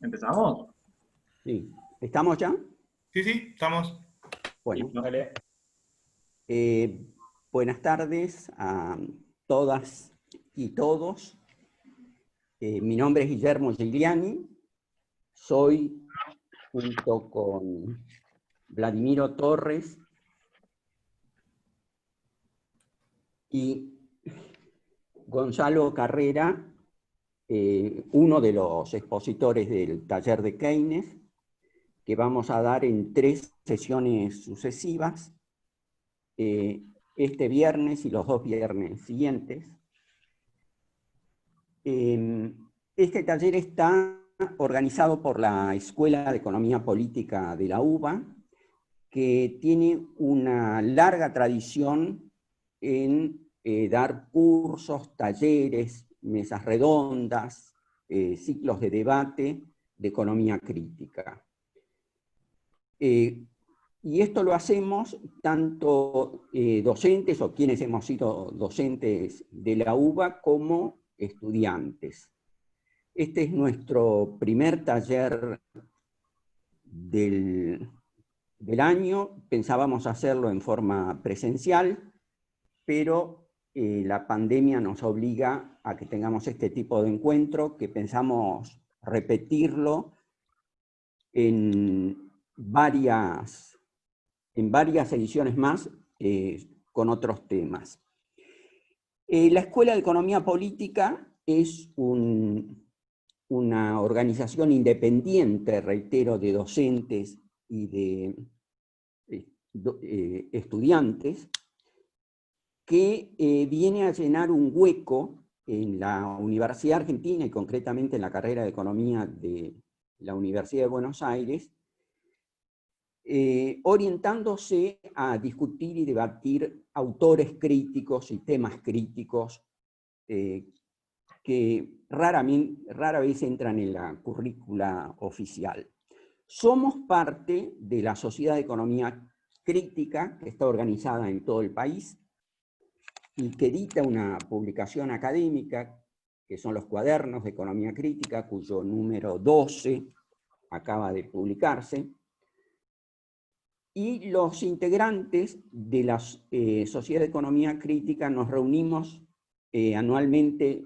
¿Empezamos? Sí. ¿Estamos ya? Sí, sí, estamos. Bueno, Listo. Dale. buenas tardes a todas y todos. Mi nombre es Guillermo Gigliani. Soy, junto con Vladimiro Torres y Gonzalo Carrera, uno de los expositores del taller de Keynes, que vamos a dar en 3 sesiones sucesivas, este viernes y los 2 viernes siguientes. Este taller está organizado por la Escuela de Economía Política de la UBA, que tiene una larga tradición en dar cursos, talleres, mesas redondas, ciclos de debate de economía crítica. Y esto lo hacemos tanto docentes o quienes hemos sido docentes de la UBA como estudiantes. Este es nuestro primer taller del año. Pensábamos hacerlo en forma presencial, pero la pandemia nos obliga a que tengamos este tipo de encuentro, que pensamos repetirlo en varias ediciones más con otros temas. La Escuela de Economía Política es una organización independiente, reitero, de docentes y de estudiantes, que viene a llenar un hueco en la Universidad Argentina y concretamente en la carrera de Economía de la Universidad de Buenos Aires, orientándose a discutir y debatir autores críticos y temas críticos que rara vez entran en la currícula oficial. Somos parte de la Sociedad de Economía Crítica, que está organizada en todo el país y que edita una publicación académica, que son los Cuadernos de Economía Crítica, cuyo número 12 acaba de publicarse. Y los integrantes de la Sociedad de Economía Crítica nos reunimos anualmente,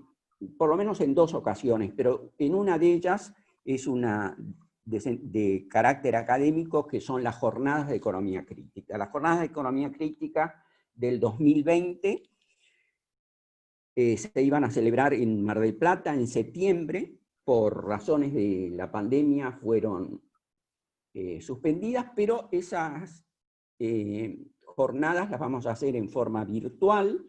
por lo menos en 2 ocasiones, pero en una de ellas es una de carácter académico, que son las Jornadas de Economía Crítica. Las Jornadas de Economía Crítica del 2020 se iban a celebrar en Mar del Plata en septiembre. Por razones de la pandemia fueron suspendidas, pero esas jornadas las vamos a hacer en forma virtual.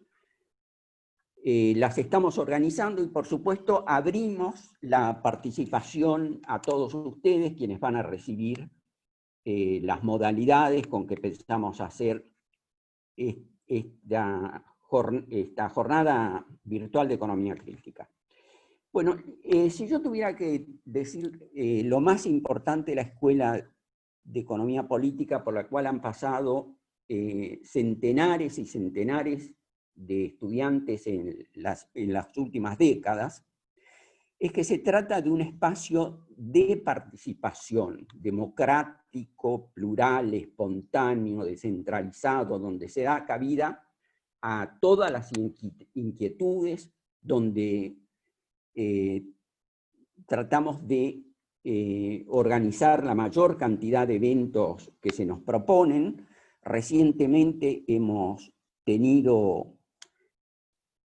Las estamos organizando y, por supuesto, abrimos la participación a todos ustedes, quienes van a recibir las modalidades con que pensamos hacer esta jornada virtual de economía crítica. Bueno, si yo tuviera que decir lo más importante de la Escuela de Economía Política, por la cual han pasado centenares y centenares de estudiantes en las últimas décadas, es que se trata de un espacio de participación democrático, plural, espontáneo, descentralizado, donde se da cabida a todas las inquietudes, donde tratamos de organizar la mayor cantidad de eventos que se nos proponen. Recientemente hemos tenido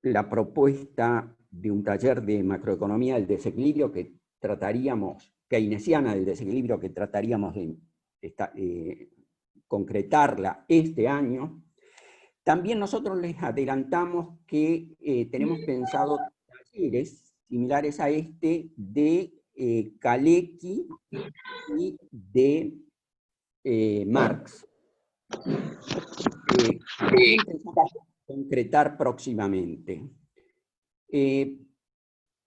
la propuesta de un taller de macroeconomía del desequilibrio que trataríamos, keynesiana del desequilibrio, que trataríamos de concretarla este año. También nosotros les adelantamos que tenemos pensado talleres similares a este de Kalecki y de Marx. También pensamos concretar próximamente.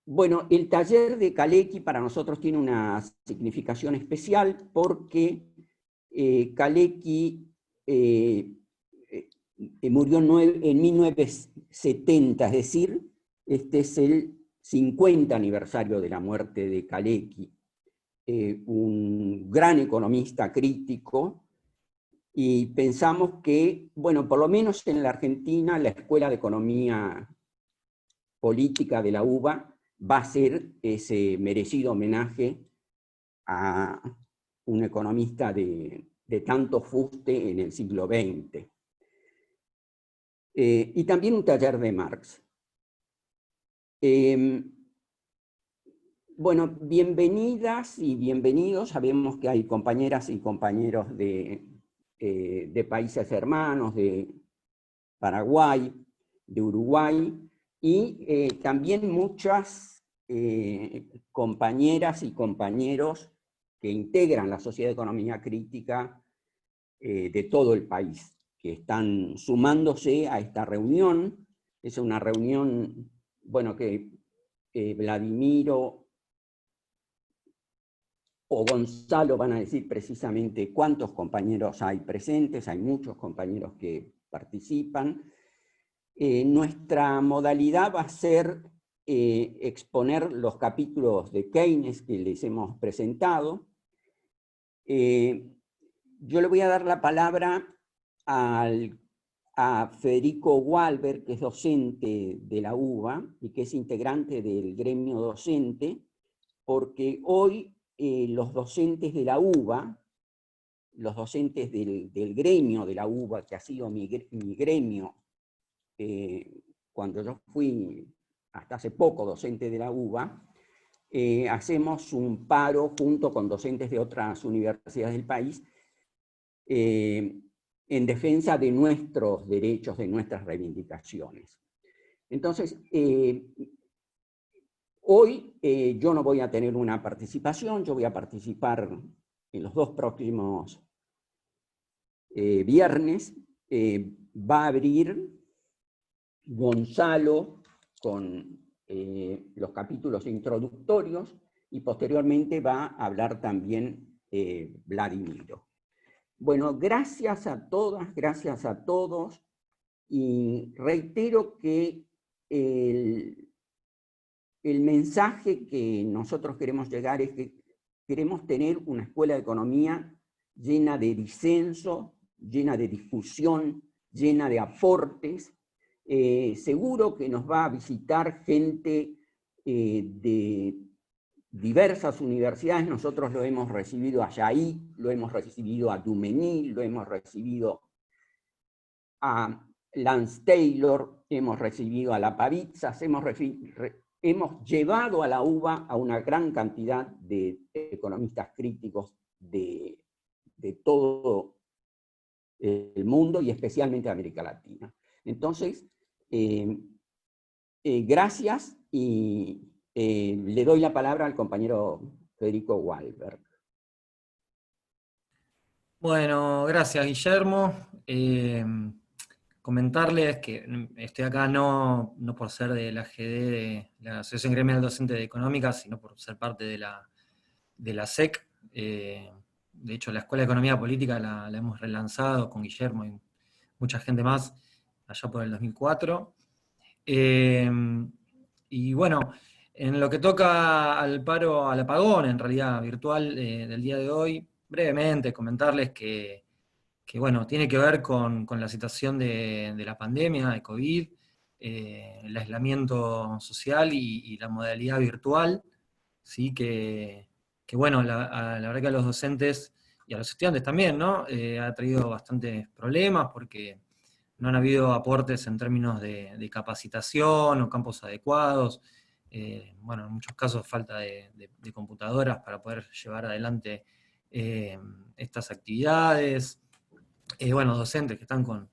Bueno, el taller de Kalecki para nosotros tiene una significación especial porque Kalecki murió en 1970, es decir, este es el 50 aniversario de la muerte de Kalecki. un gran economista crítico, y pensamos que, bueno, por lo menos en la Argentina, la Escuela de Economía Política de la UBA va a ser ese merecido homenaje a un economista de tanto fuste en el siglo XX. Y también un taller de Marx. Bueno, bienvenidas y bienvenidos. Sabemos que hay compañeras y compañeros de países hermanos, de Paraguay, de Uruguay, y también muchas compañeras y compañeros que integran la Sociedad de Economía Crítica de todo el país, que están sumándose a esta reunión. Es una reunión, bueno, que Vladimiro o Gonzalo van a decir precisamente cuántos compañeros hay presentes. Hay muchos compañeros que participan. Nuestra modalidad va a ser exponer los capítulos de Keynes que les hemos presentado. Yo le voy a dar la palabra a Federico Walber, que es docente de la UBA y que es integrante del gremio docente, porque hoy los docentes de la UBA, los docentes del gremio de la UBA, que ha sido mi gremio cuando yo fui hasta hace poco docente de la UBA, hacemos un paro junto con docentes de otras universidades del país en defensa de nuestros derechos, de nuestras reivindicaciones. Entonces, hoy yo no voy a tener una participación, yo voy a participar en los dos próximos viernes. Va a abrir Gonzalo con los capítulos introductorios, y posteriormente va a hablar también Vladimiro. Bueno, gracias a todas, gracias a todos, y reitero que el mensaje que nosotros queremos llegar es que queremos tener una escuela de economía llena de disenso, llena de discusión, llena de aportes. Seguro que nos va a visitar gente de diversas universidades. Nosotros lo hemos recibido a Yaí, lo hemos recibido a Dumení, lo hemos recibido a Lance Taylor, hemos recibido a La Pavitzas, hemos llevado a la UBA a una gran cantidad de economistas críticos de todo el mundo y especialmente de América Latina. Entonces, gracias, y le doy la palabra al compañero Federico Walberg. Bueno, gracias Guillermo. Comentarles que estoy acá no por ser de la AGD, de la Asociación Gremial Docente de Económica, sino por ser parte de la SEC. De hecho, la Escuela de Economía Política la hemos relanzado con Guillermo y mucha gente más allá por el 2004. Y bueno, en lo que toca al paro, al apagón, en realidad virtual del día de hoy, brevemente comentarles que bueno, tiene que ver con la situación de la pandemia, de COVID, el aislamiento social y la modalidad virtual, ¿sí? Que bueno, la verdad que a los docentes y a los estudiantes también, ¿no? Ha traído bastantes problemas porque no han habido aportes en términos de capacitación o campos adecuados. Bueno, en muchos casos falta de computadoras para poder llevar adelante estas actividades. Bueno, docentes que están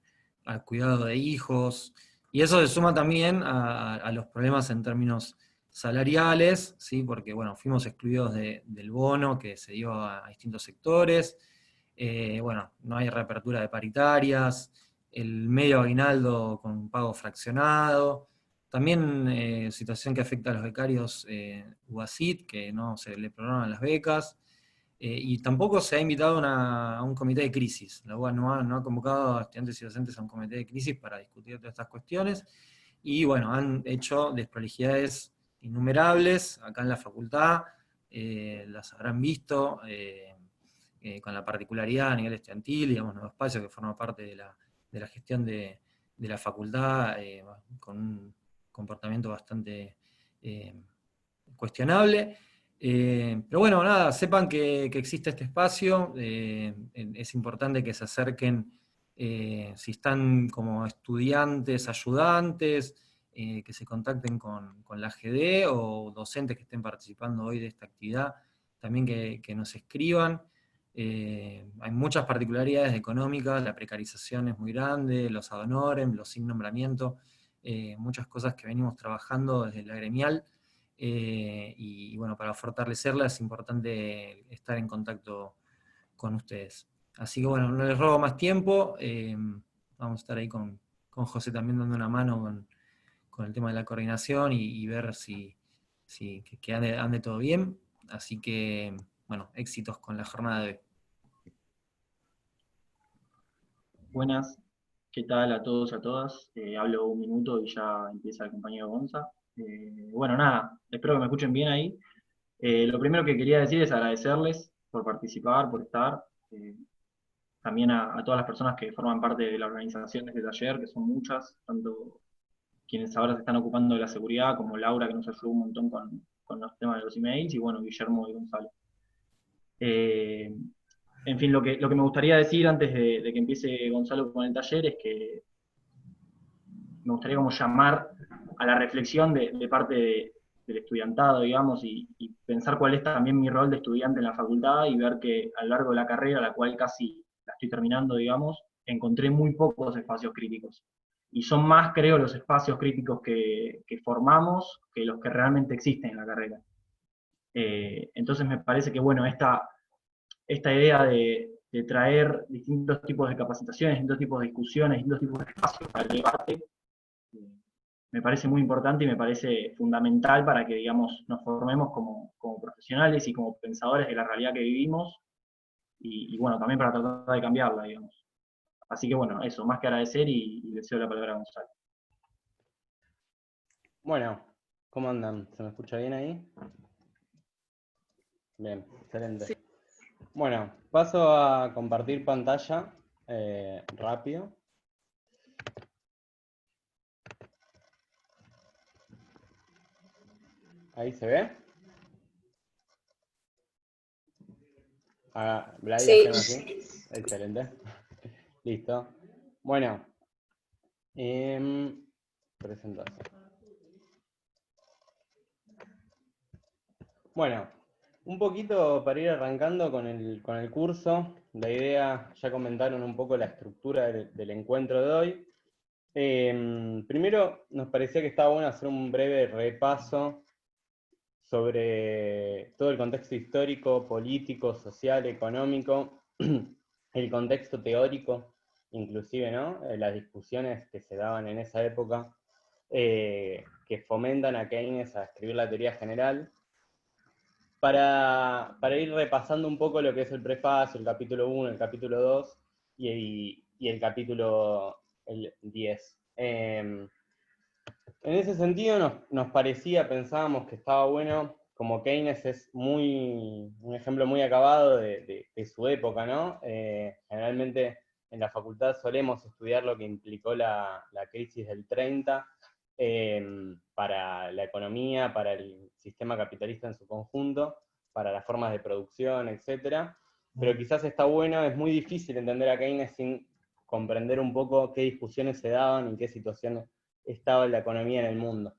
al cuidado de hijos, y eso se suma también a los problemas en términos salariales, ¿sí? Porque bueno, fuimos excluidos del bono que se dio a distintos sectores. Bueno, no hay reapertura de paritarias, el medio aguinaldo con pago fraccionado, también situación que afecta a los becarios UASIT, que no se le prorrogan las becas. Y tampoco se ha invitado a un comité de crisis. La UBA no ha convocado a estudiantes y docentes a un comité de crisis para discutir todas estas cuestiones. Y bueno, han hecho desprolijidades innumerables acá en la facultad, las habrán visto, con la particularidad a nivel estudiantil, digamos, Nuevo Espacio, que forma parte de la gestión de la facultad, con un comportamiento bastante cuestionable. Pero bueno, nada, sepan que existe este espacio, es importante que se acerquen, si están como estudiantes, ayudantes, que se contacten con la GD o docentes que estén participando hoy de esta actividad, también que nos escriban. Hay muchas particularidades económicas, la precarización es muy grande, los ad honorem, los sin nombramiento, muchas cosas que venimos trabajando desde la gremial, y bueno, para fortalecerla es importante estar en contacto con ustedes. Así que bueno, no les robo más tiempo, vamos a estar ahí con José también dando una mano con el tema de la coordinación y ver que ande todo bien. Así que, bueno, éxitos con la jornada de hoy. Buenas, ¿qué tal a todos y a todas? Hablo un minuto y ya empieza el compañero Gonza. Bueno, nada, espero que me escuchen bien ahí. Lo primero que quería decir es agradecerles por participar, por estar. También a todas las personas que forman parte de la organización de este taller, que son muchas, tanto quienes ahora se están ocupando de la seguridad, como Laura, que nos ayudó un montón con los temas de los emails, y bueno, Guillermo y Gonzalo. En fin, lo que me gustaría decir antes de que empiece Gonzalo con el taller es que me gustaría como llamar a la reflexión de parte del estudiantado, digamos, y pensar cuál es también mi rol de estudiante en la facultad y ver que a lo largo de la carrera, la cual casi la estoy terminando, digamos, encontré muy pocos espacios críticos. Y son más, creo, los espacios críticos que formamos que los que realmente existen en la carrera. Entonces me parece que, bueno, esta idea de traer distintos tipos de capacitaciones, distintos tipos de discusiones, distintos tipos de espacios para el debate, me parece muy importante y me parece fundamental para que, digamos, nos formemos como profesionales y como pensadores de la realidad que vivimos y bueno, también para tratar de cambiarla, digamos. Así que bueno, eso, más que agradecer y deseo la palabra a Gonzalo. Bueno, ¿cómo andan? ¿Se me escucha bien ahí? Bien, excelente. Sí. Bueno, paso a compartir pantalla rápido. ¿Ahí se ve? Vlad, Sí. hacemos así. Excelente. Listo. Bueno, presentación. Bueno, un poquito para ir arrancando con el curso. La idea, ya comentaron un poco la estructura del encuentro de hoy. Primero, nos parecía que estaba bueno hacer un breve repaso sobre todo el contexto histórico, político, social, económico, el contexto teórico, inclusive, ¿no? Las discusiones que se daban en esa época, que fomentan a Keynes a escribir la teoría general, para ir repasando un poco lo que es el prefacio, el capítulo 1, el capítulo 2 y el capítulo 10. En ese sentido nos parecía, pensábamos que estaba bueno, como Keynes es un ejemplo muy acabado de su época, ¿no? Generalmente en la facultad solemos estudiar lo que implicó la crisis del 30 para la economía, para el sistema capitalista en su conjunto, para las formas de producción, etc. Pero quizás está bueno, es muy difícil entender a Keynes sin comprender un poco qué discusiones se daban, en qué situaciones estaba la economía en el mundo.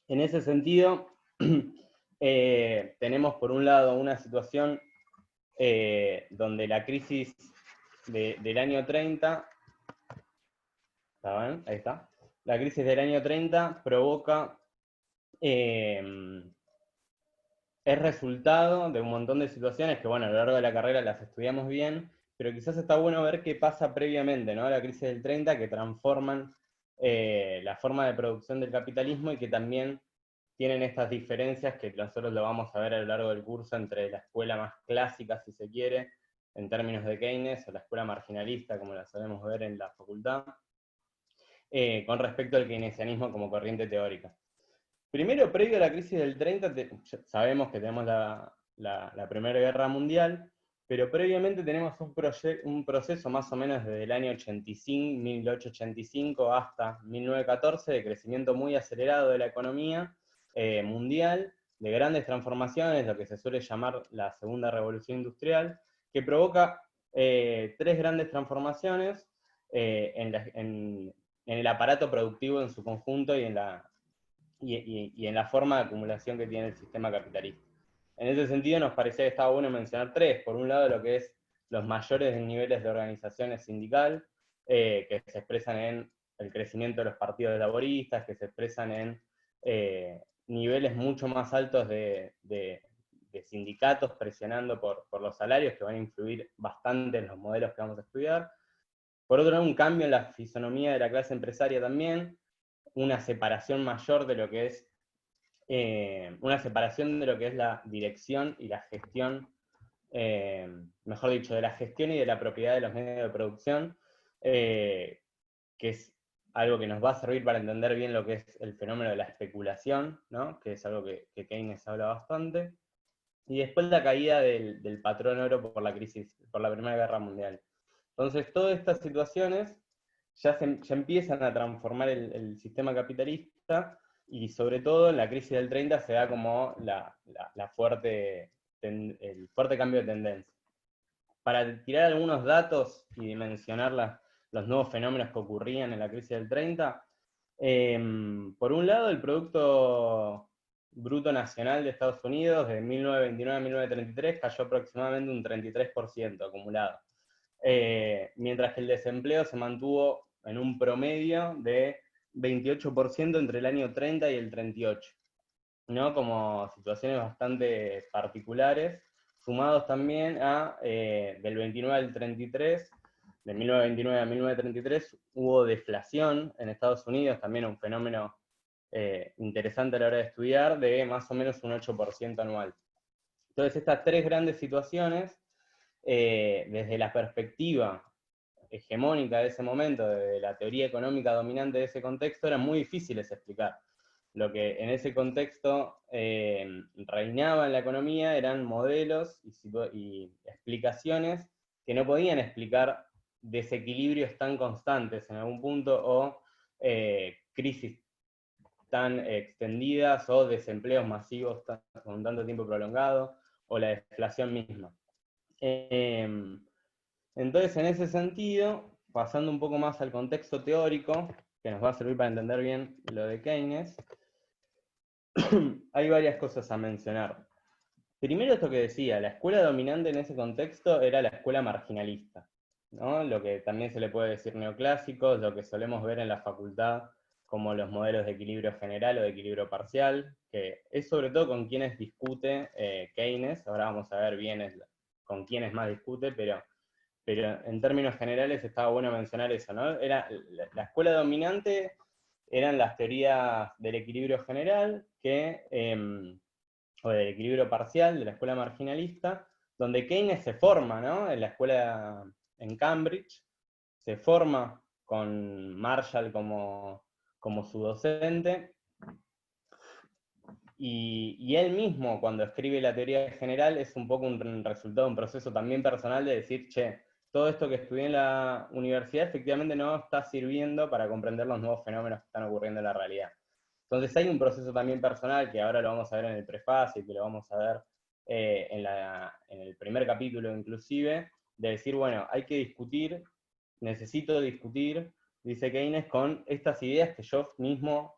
En ese sentido, tenemos por un lado una situación donde la crisis del año 30, ¿saben? Ahí está. La crisis del año 30 provoca, es resultado de un montón de situaciones que, bueno, a lo largo de la carrera las estudiamos bien, pero quizás está bueno ver qué pasa previamente, ¿no? La crisis del 30, que transforman la forma de producción del capitalismo y que también tienen estas diferencias que nosotros lo vamos a ver a lo largo del curso entre la escuela más clásica, si se quiere, en términos de Keynes, o la escuela marginalista, como la solemos ver en la facultad, con respecto al keynesianismo como corriente teórica. Primero, previo a la crisis del 30, sabemos que tenemos la Primera Guerra Mundial, pero previamente tenemos un proceso más o menos desde el año 1885 hasta 1914 de crecimiento muy acelerado de la economía mundial, de grandes transformaciones, lo que se suele llamar la Segunda Revolución Industrial, que provoca 3 grandes transformaciones en el aparato productivo en su conjunto y en la forma de acumulación que tiene el sistema capitalista. En ese sentido nos parecía que estaba bueno mencionar 3. Por un lado, lo que es los mayores niveles de organizaciones sindical, que se expresan en el crecimiento de los partidos laboristas, que se expresan en niveles mucho más altos de sindicatos presionando por los salarios, que van a influir bastante en los modelos que vamos a estudiar. Por otro lado, un cambio en la fisonomía de la clase empresaria también, una separación mayor de lo que es la dirección y la gestión, mejor dicho, de la gestión y de la propiedad de los medios de producción, que es algo que nos va a servir para entender bien lo que es el fenómeno de la especulación, ¿no? Que es algo que Keynes habla bastante. Y después la caída del patrón oro por la Primera Guerra Mundial. Entonces, todas estas situaciones ya empiezan a transformar el sistema capitalista, y sobre todo en la crisis del 30 se da como el fuerte cambio de tendencia. Para tirar algunos datos y dimensionar los nuevos fenómenos que ocurrían en la crisis del 30, por un lado, el Producto Bruto Nacional de Estados Unidos de 1929 a 1933 cayó aproximadamente un 33% acumulado, mientras que el desempleo se mantuvo en un promedio de 28% entre el año 30 y el 38, ¿no? Como situaciones bastante particulares, sumados también del 29 al 33, de 1929 a 1933, hubo deflación en Estados Unidos, también un fenómeno interesante a la hora de estudiar, de más o menos un 8% anual. Entonces, estas 3 grandes situaciones, desde la perspectiva hegemónica de ese momento, de la teoría económica dominante de ese contexto, eran muy difíciles de explicar. Lo que en ese contexto reinaba en la economía eran modelos y explicaciones que no podían explicar desequilibrios tan constantes en algún punto, o crisis tan extendidas, o desempleos masivos con tanto tiempo prolongado, o la deflación misma. Entonces, en ese sentido, pasando un poco más al contexto teórico, que nos va a servir para entender bien lo de Keynes, hay varias cosas a mencionar. Primero, esto que decía, la escuela dominante en ese contexto era la escuela marginalista, ¿no? Lo que también se le puede decir neoclásicos, lo que solemos ver en la facultad como los modelos de equilibrio general o de equilibrio parcial, que es sobre todo con quienes discute Keynes. Ahora vamos a ver bien con quienes más discute, pero en términos generales estaba bueno mencionar eso, ¿no? Era la escuela dominante eran las teorías del equilibrio general, o del equilibrio parcial, de la escuela marginalista, donde Keynes se forma, ¿no? En la escuela en Cambridge, se forma con Marshall como su docente, y él mismo, cuando escribe la teoría general, es un poco un resultado, un proceso también personal de decir, che, todo esto que estudié en la universidad efectivamente no está sirviendo para comprender los nuevos fenómenos que están ocurriendo en la realidad. Entonces hay un proceso también personal, que ahora lo vamos a ver en el prefacio, y que lo vamos a ver en el primer capítulo inclusive, de decir, bueno, hay que discutir, necesito discutir, dice Keynes, con estas ideas que yo mismo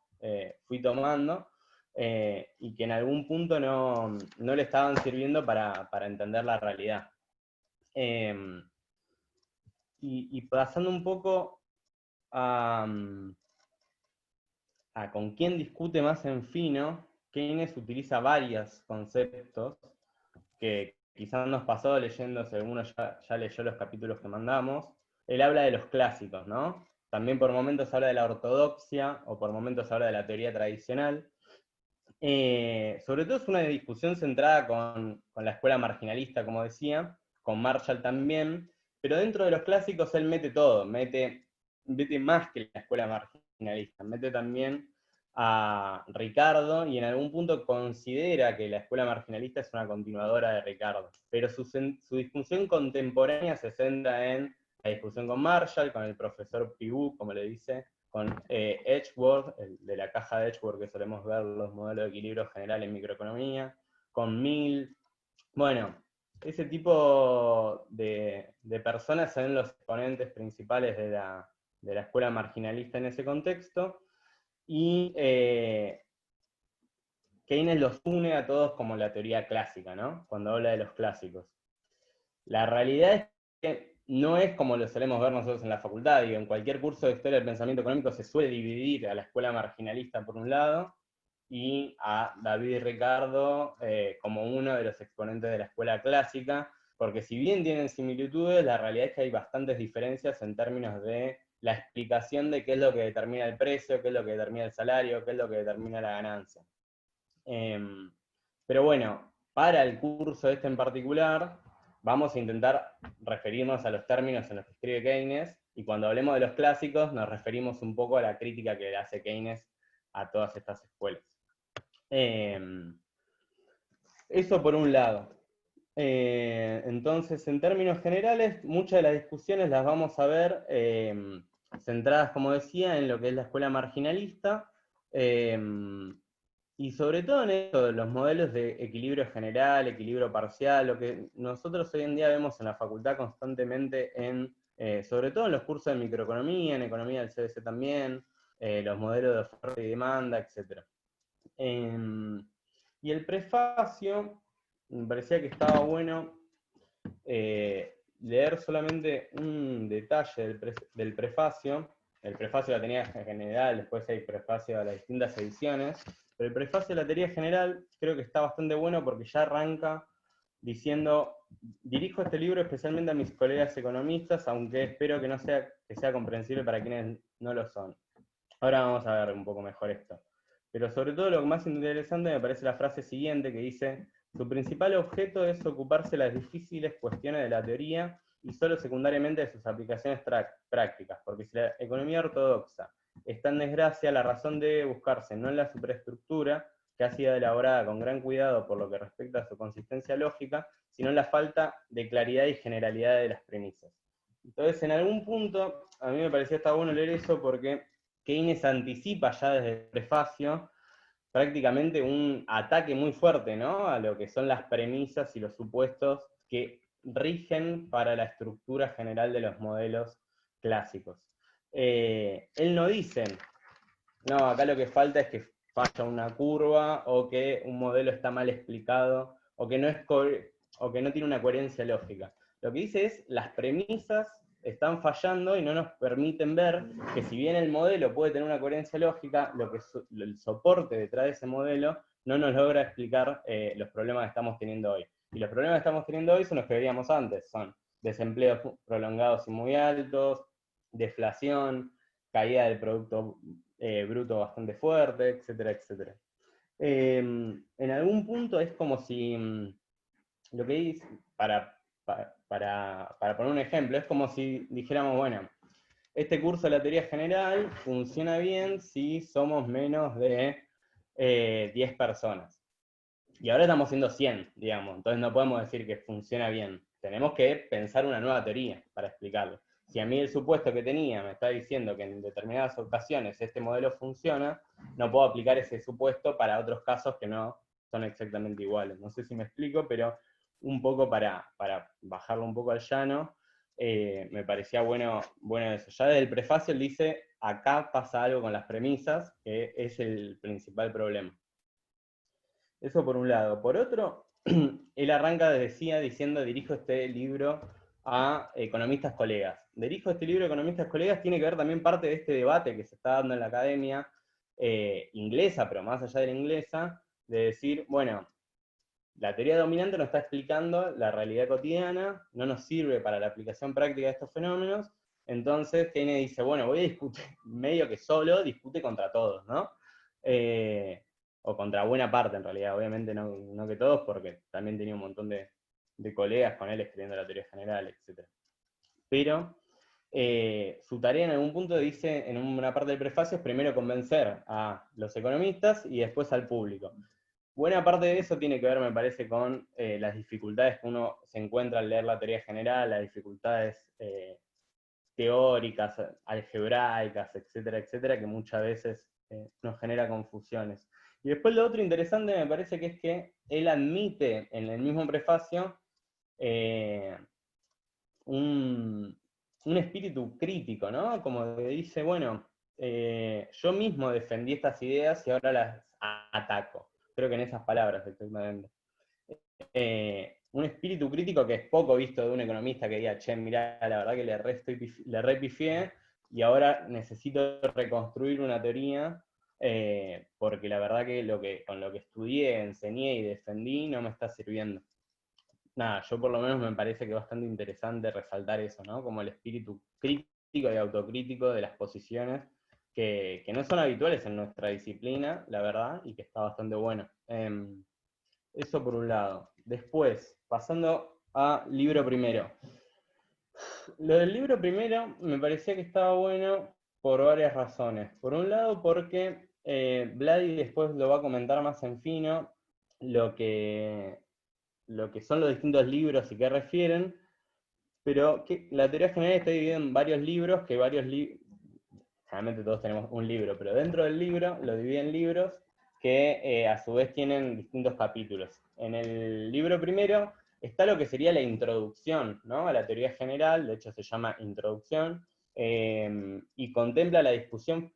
fui tomando, y que en algún punto no le estaban sirviendo para entender la realidad. Y pasando un poco a con quién discute más en fino, Keynes utiliza varios conceptos que quizás nos pasó leyendo, si alguno ya leyó los capítulos que mandamos. Él habla de los clásicos, ¿no? También por momentos habla de la ortodoxia, o por momentos habla de la teoría tradicional. Sobre todo es una discusión centrada con la escuela marginalista, como decía, con Marshall también, pero dentro de los clásicos él mete todo, mete más que la escuela marginalista, mete también a Ricardo y en algún punto considera que la escuela marginalista es una continuadora de Ricardo, pero su discusión contemporánea se centra en la discusión con Marshall, con el profesor Pigou, como le dice, con Edgeworth, de la caja de Edgeworth que solemos ver los modelos de equilibrio general en microeconomía, con Mill. Bueno, ese tipo de personas son los exponentes principales de la escuela marginalista en ese contexto, y Keynes los une a todos como la teoría clásica, ¿no? Cuando habla de los clásicos. La realidad es que no es como lo solemos ver nosotros en la facultad, digo, en cualquier curso de historia del pensamiento económico se suele dividir a la escuela marginalista por un lado, y a David y Ricardo como uno de los exponentes de la escuela clásica, porque si bien tienen similitudes, la realidad es que hay bastantes diferencias en términos de la explicación de qué es lo que determina el precio, qué es lo que determina el salario, qué es lo que determina la ganancia. Pero bueno, para el curso este en particular, vamos a intentar referirnos a los términos en los que escribe Keynes, y cuando hablemos de los clásicos nos referimos un poco a la crítica que le hace Keynes a todas estas escuelas. Eso por un lado. Entonces, en términos generales, muchas de las discusiones las vamos a ver centradas, como decía, en lo que es la escuela marginalista, y sobre todo en esto, los modelos de equilibrio general, equilibrio parcial, lo que nosotros hoy en día vemos en la facultad constantemente, sobre todo en los cursos de microeconomía, en economía del CBC también, los modelos de oferta y demanda, etc. Y el prefacio, me parecía que estaba bueno leer solamente un detalle del prefacio. El prefacio de la teoría general, después hay prefacio a las distintas ediciones, pero el prefacio de la teoría general creo que está bastante bueno porque ya arranca diciendo: dirijo este libro especialmente a mis colegas economistas, aunque espero que sea comprensible para quienes no lo son. Ahora vamos a ver un poco mejor esto. Pero sobre todo lo más interesante me parece la frase siguiente que dice: su principal objeto es ocuparse de las difíciles cuestiones de la teoría y solo secundariamente de sus aplicaciones prácticas, porque si la economía ortodoxa está en desgracia, la razón debe buscarse no en la superestructura, que ha sido elaborada con gran cuidado por lo que respecta a su consistencia lógica, sino en la falta de claridad y generalidad de las premisas. Entonces, en algún punto, a mí me parecía estar bueno leer eso porque Keynes anticipa ya desde el prefacio prácticamente un ataque muy fuerte, ¿no?, a lo que son las premisas y los supuestos que rigen para la estructura general de los modelos clásicos. Él no dice, no, acá lo que falta es que falla una curva, o que un modelo está mal explicado, o que no tiene una coherencia lógica. Lo que dice es, las premisas están fallando y no nos permiten ver que si bien el modelo puede tener una coherencia lógica, el soporte detrás de ese modelo no nos logra explicar los problemas que estamos teniendo hoy. Y los problemas que estamos teniendo hoy son los que veíamos antes, son desempleos prolongados y muy altos, deflación, caída del producto bruto bastante fuerte, etcétera, etcétera. En algún punto es como si, lo que dice, para poner un ejemplo, es como si dijéramos, bueno, este curso de la teoría general funciona bien si somos menos de 10 personas. Y ahora estamos siendo 100, digamos, entonces no podemos decir que funciona bien. Tenemos que pensar una nueva teoría para explicarlo. Si a mí el supuesto que tenía me está diciendo que en determinadas ocasiones este modelo funciona, no puedo aplicar ese supuesto para otros casos que no son exactamente iguales. No sé si me explico, pero un poco para bajarlo un poco al llano, me parecía bueno eso. Ya desde el prefacio él dice, acá pasa algo con las premisas, que es el principal problema. Eso por un lado. Por otro, él arranca, diciendo, dirijo este libro a economistas colegas. Dirijo este libro a economistas colegas tiene que ver también parte de este debate que se está dando en la academia inglesa, pero más allá de la inglesa, de decir, bueno, la teoría dominante nos está explicando la realidad cotidiana, no nos sirve para la aplicación práctica de estos fenómenos, entonces Keynes dice, bueno, voy a discutir, medio que solo discute contra todos, ¿no? O contra buena parte en realidad, obviamente no que todos, porque también tenía un montón de colegas con él escribiendo la teoría general, etc. Pero su tarea en algún punto dice, en una parte del prefacio, es primero convencer a los economistas y después al público. Buena parte de eso tiene que ver, me parece, con las dificultades que uno se encuentra al leer la teoría general, las dificultades teóricas, algebraicas, etcétera, etcétera, que muchas veces nos genera confusiones. Y después lo otro interesante me parece que es que él admite en el mismo prefacio un espíritu crítico, ¿no? Como que dice, bueno, yo mismo defendí estas ideas y ahora las ataco. Creo que en esas palabras exactamente. Un espíritu crítico que es poco visto de un economista que diga, che, mirá, la verdad que le repifié y ahora necesito reconstruir una teoría porque la verdad que con lo que estudié, enseñé y defendí no me está sirviendo. Nada, yo por lo menos me parece que es bastante interesante resaltar eso, ¿no? Como el espíritu crítico y autocrítico de las posiciones que no son habituales en nuestra disciplina, la verdad, y que está bastante bueno. Eso por un lado. Después, pasando a libro primero. Lo del libro primero me parecía que estaba bueno por varias razones. Por un lado, porque Vladi después lo va a comentar más en fino, lo que son los distintos libros y qué refieren, pero que la teoría general está dividida en varios libros, generalmente todos tenemos un libro, pero dentro del libro lo dividen en libros que a su vez tienen distintos capítulos. En el libro primero está lo que sería la introducción, ¿no?, a la teoría general, de hecho se llama introducción, y contempla la discusión,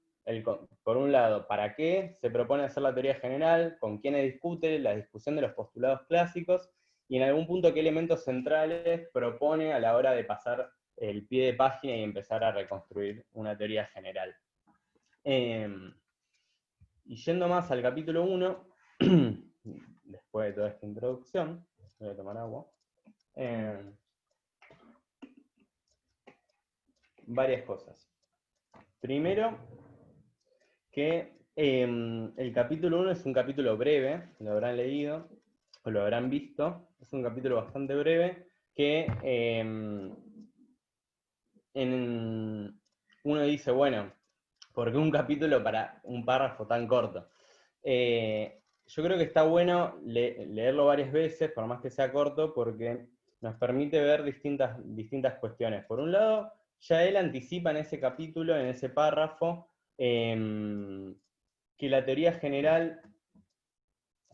por un lado, para qué se propone hacer la teoría general, con quiénes discute, la discusión de los postulados clásicos, y en algún punto qué elementos centrales propone a la hora de pasar el pie de página y empezar a reconstruir una teoría general. Y yendo más al capítulo 1, después de toda esta introducción, voy a tomar agua, varias cosas. Primero, que el capítulo 1 es un capítulo breve, lo habrán leído, o lo habrán visto, es un capítulo bastante breve, que uno dice, bueno, ¿por qué un capítulo para un párrafo tan corto? Yo creo que está bueno leerlo varias veces, por más que sea corto, porque nos permite ver distintas cuestiones. Por un lado, ya él anticipa en ese capítulo, en ese párrafo, que la teoría general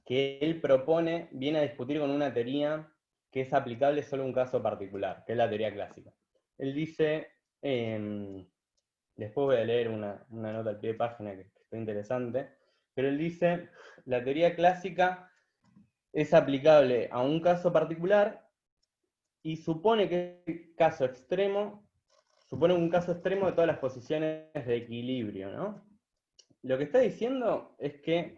que él propone viene a discutir con una teoría que es aplicable solo a un caso particular, que es la teoría clásica. Él dice, después voy a leer una nota al pie de página que está interesante, pero él dice, la teoría clásica es aplicable a un caso particular y supone que el caso extremo, supone un caso extremo de todas las posiciones de equilibrio, ¿no? Lo que está diciendo es que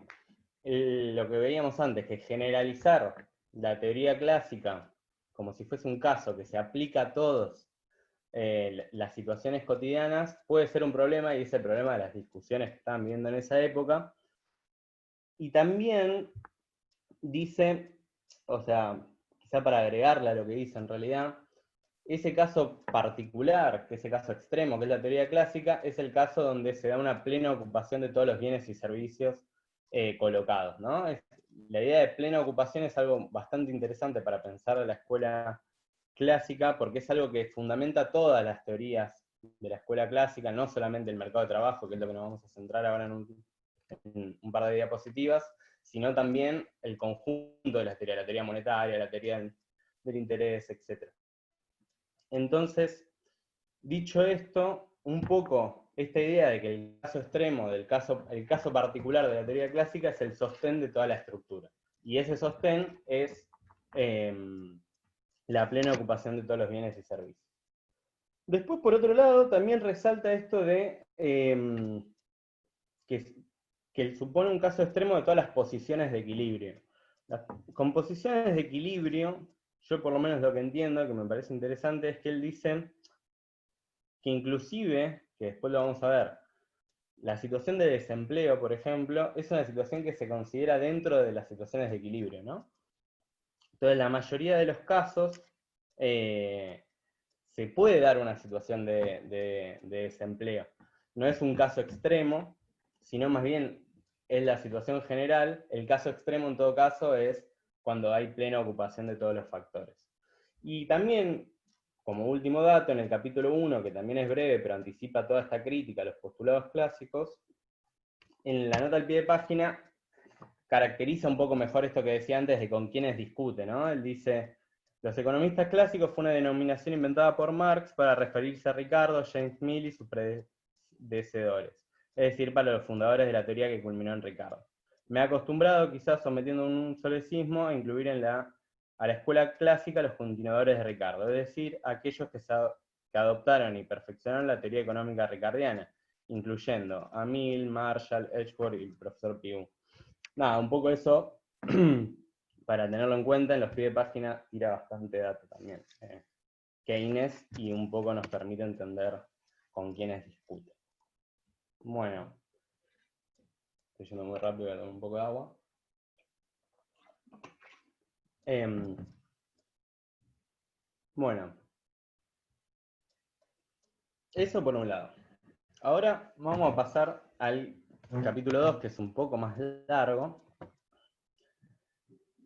lo que veíamos antes, que generalizar la teoría clásica como si fuese un caso que se aplica a todos las situaciones cotidianas, puede ser un problema, y es el problema de las discusiones que estaban viendo en esa época. Y también dice, o sea, quizá para agregarle a lo que dice en realidad, ese caso particular, que ese caso extremo, que es la teoría clásica, es el caso donde se da una plena ocupación de todos los bienes y servicios colocados, ¿no? La idea de plena ocupación es algo bastante interesante para pensar en la escuela clásica, porque es algo que fundamenta todas las teorías de la escuela clásica, no solamente el mercado de trabajo, que es lo que nos vamos a centrar ahora en un par de diapositivas, sino también el conjunto de las teorías, la teoría monetaria, la teoría del interés, etc. Entonces, dicho esto, un poco esta idea de que el caso extremo, el caso particular de la teoría clásica es el sostén de toda la estructura. Y ese sostén es la plena ocupación de todos los bienes y servicios. Después, por otro lado, también resalta esto de que supone un caso extremo de todas las posiciones de equilibrio. Las composiciones de equilibrio, yo por lo menos lo que entiendo, que me parece interesante, es que él dice que inclusive, que después lo vamos a ver, la situación de desempleo, por ejemplo, es una situación que se considera dentro de las situaciones de equilibrio, ¿no? Entonces, la mayoría de los casos se puede dar una situación de desempleo. No es un caso extremo, sino más bien es la situación general. El caso extremo en todo caso es cuando hay plena ocupación de todos los factores. Y también, como último dato, en el capítulo 1, que también es breve, pero anticipa toda esta crítica a los postulados clásicos, en la nota al pie de página caracteriza un poco mejor esto que decía antes de con quiénes discute, ¿no? Él dice, los economistas clásicos fue una denominación inventada por Marx para referirse a Ricardo, James Mill y sus predecesores, es decir, para los fundadores de la teoría que culminó en Ricardo. Me he acostumbrado, quizás sometiendo un solecismo, a incluir a la escuela clásica los continuadores de Ricardo, es decir, aquellos que adoptaron y perfeccionaron la teoría económica ricardiana, incluyendo a Mill, Marshall, Edgeworth y el profesor Pugh. Nada, un poco eso, para tenerlo en cuenta, en los pies de página tira bastante dato también. Keynes, y un poco nos permite entender con quiénes discute. Bueno, estoy yendo muy rápido, voy a tomar un poco de agua. Bueno, eso por un lado. Ahora vamos a pasar al capítulo 2, que es un poco más largo,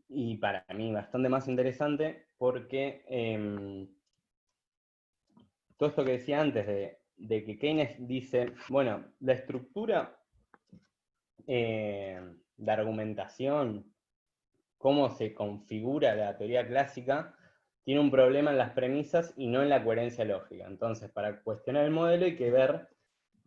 y para mí bastante más interesante, porque todo esto que decía antes de que Keynes dice, bueno, la estructura de argumentación, cómo se configura la teoría clásica, tiene un problema en las premisas y no en la coherencia lógica. Entonces, para cuestionar el modelo hay que ver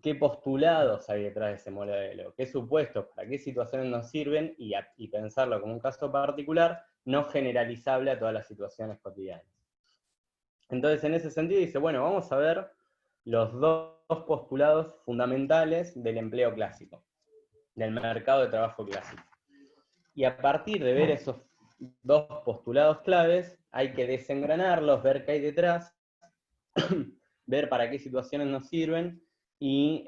qué postulados hay detrás de ese modelo, qué supuestos, para qué situaciones nos sirven, y pensarlo como un caso particular, no generalizable a todas las situaciones cotidianas. Entonces, en ese sentido dice, bueno, vamos a ver los dos postulados fundamentales del empleo clásico, del mercado de trabajo clásico. Y a partir de ver esos dos postulados claves, hay que desengranarlos, ver qué hay detrás, ver para qué situaciones nos sirven, y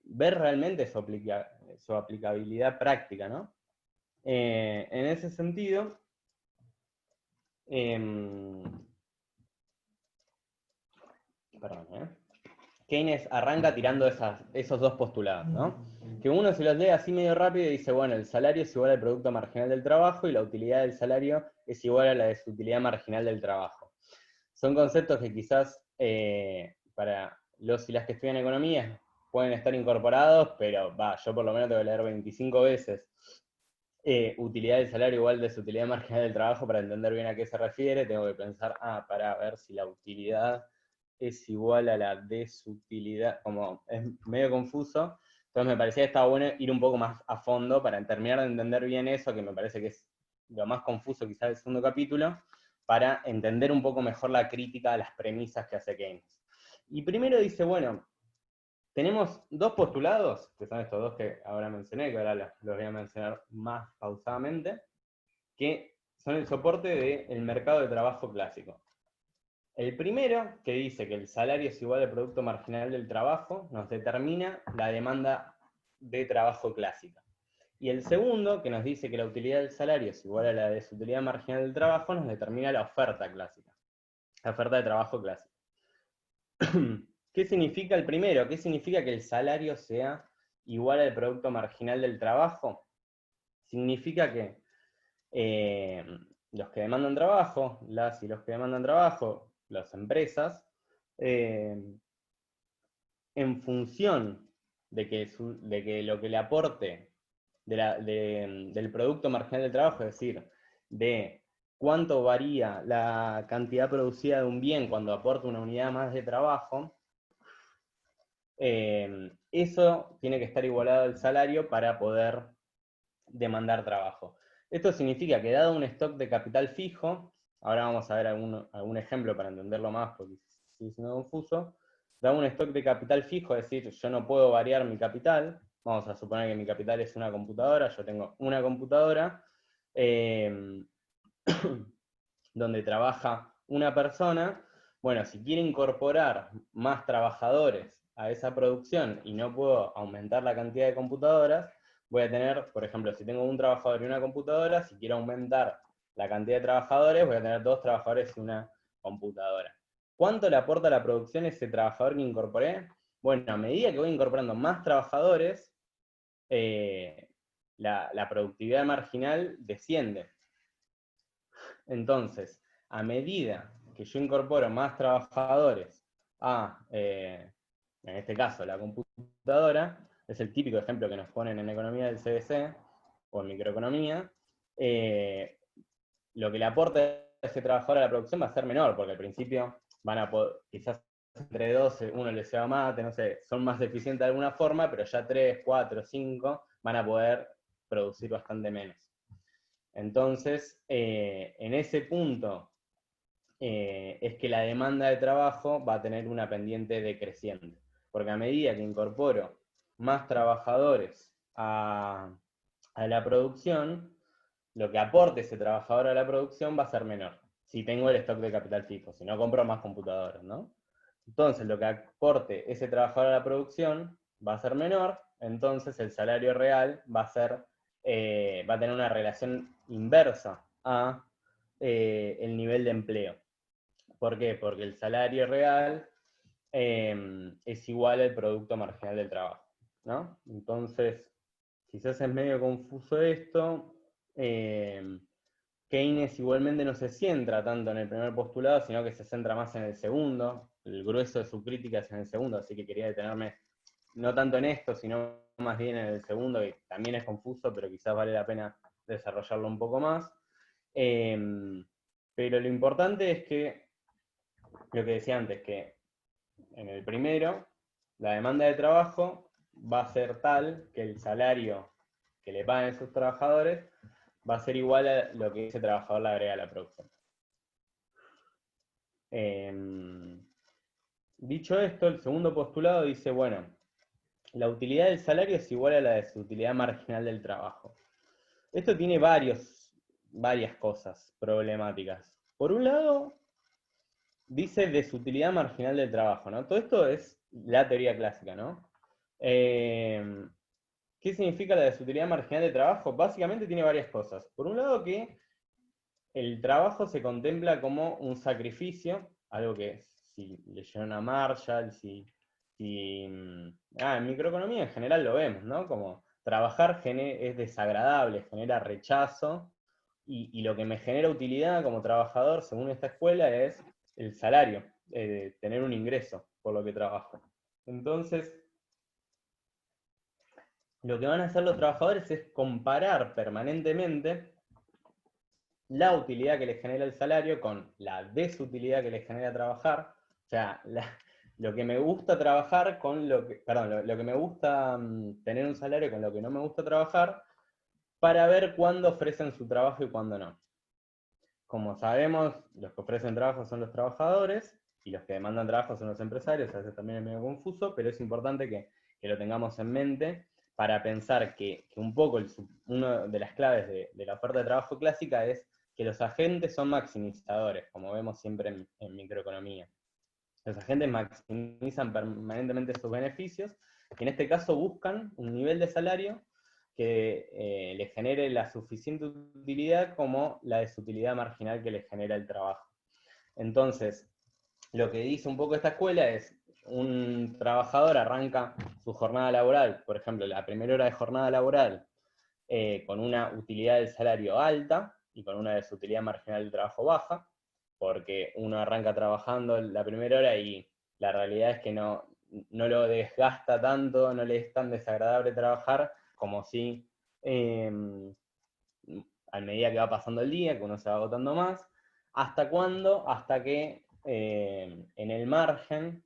ver realmente su aplicabilidad práctica, ¿no? En ese sentido, Keynes arranca tirando esos dos postulados, ¿no? Que uno se los lee así medio rápido y dice, bueno, el salario es igual al producto marginal del trabajo y la utilidad del salario es igual a la desutilidad marginal del trabajo. Son conceptos que quizás para los y las que estudian economía pueden estar incorporados, pero yo por lo menos tengo que leer 25 veces utilidad del salario igual a desutilidad marginal del trabajo para entender bien a qué se refiere. Tengo que pensar, para ver si la utilidad es igual a la desutilidad, como es medio confuso. Entonces me parecía que estaba bueno ir un poco más a fondo para terminar de entender bien eso, que me parece que es lo más confuso quizás del segundo capítulo, para entender un poco mejor la crítica a las premisas que hace Keynes. Y primero dice, bueno, tenemos dos postulados, que son estos dos que ahora mencioné, que ahora los voy a mencionar más pausadamente, que son el soporte del mercado de trabajo clásico. El primero, que dice que el salario es igual al producto marginal del trabajo, nos determina la demanda de trabajo clásica. Y el segundo, que nos dice que la utilidad del salario es igual a la desutilidad marginal del trabajo, nos determina la oferta clásica, la oferta de trabajo clásica. ¿Qué significa el primero? ¿Qué significa que el salario sea igual al producto marginal del trabajo? Significa que los que demandan trabajo, las y los que demandan trabajo, las empresas, en función de que lo que le aporte del producto marginal del trabajo, es decir, de cuánto varía la cantidad producida de un bien cuando aporta una unidad más de trabajo, eso tiene que estar igualado al salario para poder demandar trabajo. Esto significa que dado un stock de capital fijo, ahora vamos a ver algún ejemplo para entenderlo más porque sigue siendo confuso, dado un stock de capital fijo, es decir, yo no puedo variar mi capital, vamos a suponer que mi capital es una computadora, yo tengo una computadora donde trabaja una persona. Bueno, si quiero incorporar más trabajadores a esa producción y no puedo aumentar la cantidad de computadoras, voy a tener, por ejemplo, si tengo un trabajador y una computadora, si quiero aumentar la cantidad de trabajadores, voy a tener 2 trabajadores y una computadora. ¿Cuánto le aporta a la producción ese trabajador que incorporé? Bueno, a medida que voy incorporando más trabajadores, la productividad marginal desciende. Entonces, a medida que yo incorporo más trabajadores en este caso, la computadora, es el típico ejemplo que nos ponen en economía del CBC, o en microeconomía, lo que le aporta ese trabajador a la producción va a ser menor, porque al principio van a poder, quizás entre 12, uno les lleva mate, no sé, son más eficientes de alguna forma, pero ya 3, 4, 5 van a poder producir bastante menos. Entonces, en ese punto es que la demanda de trabajo va a tener una pendiente decreciente, porque a medida que incorporo más trabajadores a la producción, lo que aporte ese trabajador a la producción va a ser menor, si tengo el stock de capital fijo, si no compro más computadoras, ¿no? Entonces, lo que aporte ese trabajador a la producción va a ser menor, entonces el salario real va a tener una relación inversa a el nivel de empleo. ¿Por qué? Porque el salario real es igual al producto marginal del trabajo, ¿no? Entonces, quizás es medio confuso esto. Keynes igualmente no se centra tanto en el primer postulado, sino que se centra más en el segundo. El grueso de su crítica es en el segundo, así que quería detenerme no tanto en esto, sino más bien en el segundo, que también es confuso, pero quizás vale la pena desarrollarlo un poco más. Pero lo importante es que, lo que decía antes, que en el primero, la demanda de trabajo va a ser tal que el salario que le paguen a sus trabajadores va a ser igual a lo que ese trabajador le agrega a la producción. Dicho esto, el segundo postulado dice, bueno, la utilidad del salario es igual a la de su utilidad marginal del trabajo. Esto tiene varias cosas problemáticas. Por un lado, dice desutilidad marginal del trabajo, ¿no? Todo esto es la teoría clásica, ¿no? ¿Qué significa la desutilidad marginal del trabajo? Básicamente tiene varias cosas. Por un lado, que el trabajo se contempla como un sacrificio, algo que si leyeron a Marshall, en microeconomía en general lo vemos, ¿no? Como trabajar es desagradable, genera rechazo, y lo que me genera utilidad como trabajador, según esta escuela, es el salario, tener un ingreso por lo que trabajo. Entonces, lo que van a hacer los trabajadores es comparar permanentemente la utilidad que les genera el salario con la desutilidad que les genera trabajar. O sea, lo que me gusta trabajar con lo que me gusta tener un salario con lo que no me gusta trabajar, para ver cuándo ofrecen su trabajo y cuándo no. Como sabemos, los que ofrecen trabajo son los trabajadores, y los que demandan trabajo son los empresarios. A veces también es medio confuso, pero es importante que lo tengamos en mente para pensar que un poco una de las claves de la oferta de trabajo clásica es que los agentes son maximizadores, como vemos siempre en microeconomía. Los agentes maximizan permanentemente sus beneficios, que en este caso buscan un nivel de salario que les genere la suficiente utilidad como la desutilidad marginal que les genera el trabajo. Entonces, lo que dice un poco esta escuela es, un trabajador arranca su jornada laboral, por ejemplo, la primera hora de jornada laboral, con una utilidad del salario alta y con una desutilidad marginal del trabajo baja, porque uno arranca trabajando la primera hora y la realidad es que no lo desgasta tanto, no le es tan desagradable trabajar como si a medida que va pasando el día, que uno se va agotando más. ¿Hasta cuándo? Hasta que en el margen,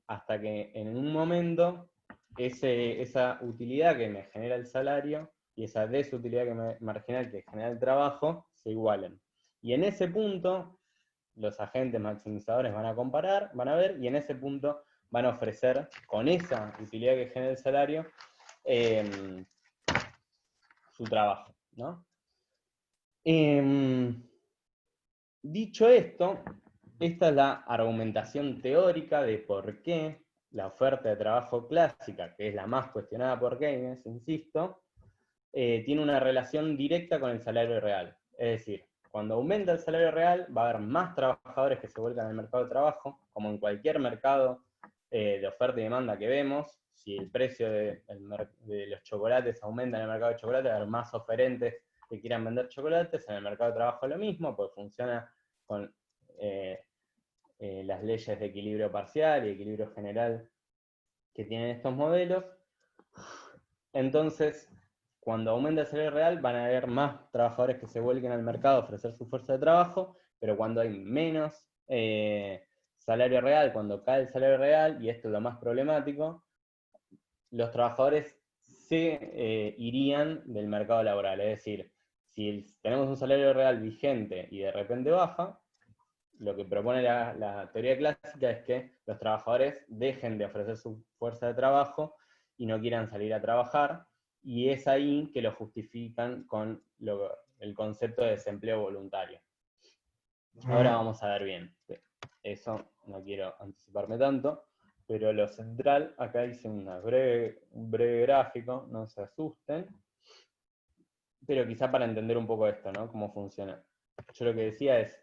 hasta que en un momento esa utilidad que me genera el salario y esa desutilidad marginal que genera el trabajo se igualen. Y en ese punto, los agentes maximizadores van a comparar, van a ver, y en ese punto van a ofrecer, con esa utilidad que genera el salario, su trabajo, ¿no? Dicho esto, esta es la argumentación teórica de por qué la oferta de trabajo clásica, que es la más cuestionada por Keynes, insisto, tiene una relación directa con el salario real. Es decir, cuando aumenta el salario real, va a haber más trabajadores que se vuelcan al mercado de trabajo, como en cualquier mercado de oferta y demanda que vemos. Si el precio de los chocolates aumenta en el mercado de chocolate, va a haber más oferentes que quieran vender chocolates. En el mercado de trabajo lo mismo, porque funciona con las leyes de equilibrio parcial y equilibrio general que tienen estos modelos. Entonces, cuando aumenta el salario real, van a haber más trabajadores que se vuelquen al mercado a ofrecer su fuerza de trabajo, pero cuando hay menos salario real, cuando cae el salario real, y esto es lo más problemático, los trabajadores se irían del mercado laboral. Es decir, si tenemos un salario real vigente y de repente baja, lo que propone la teoría clásica es que los trabajadores dejen de ofrecer su fuerza de trabajo y no quieran salir a trabajar, y es ahí que lo justifican con el concepto de desempleo voluntario. Ahora vamos a ver bien. Eso no quiero anticiparme tanto, pero lo central, acá hice un breve gráfico, no se asusten, pero quizá para entender un poco esto, ¿no? Cómo funciona. Yo lo que decía es,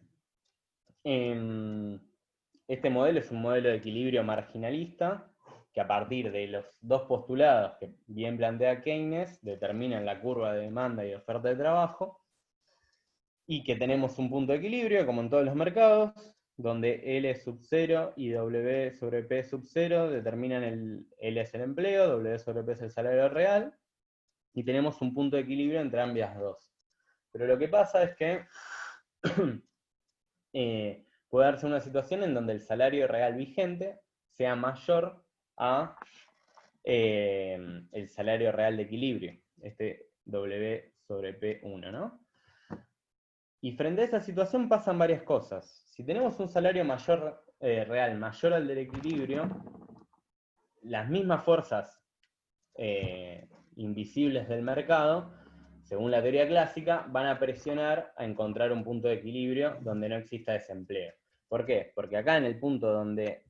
este modelo es un modelo de equilibrio marginalista, que a partir de los dos postulados que bien plantea Keynes, determinan la curva de demanda y de oferta de trabajo, y que tenemos un punto de equilibrio, como en todos los mercados, donde L sub 0 y W sobre P sub 0 determinan L es el empleo, W sobre P es el salario real, y tenemos un punto de equilibrio entre ambas dos. Pero lo que pasa es que puede darse una situación en donde el salario real vigente sea mayor a el salario real de equilibrio, este W sobre P1, ¿no? Y frente a esa situación pasan varias cosas. Si tenemos un salario real mayor al del equilibrio, las mismas fuerzas invisibles del mercado, según la teoría clásica, van a presionar a encontrar un punto de equilibrio donde no exista desempleo. ¿Por qué? Porque acá en el punto donde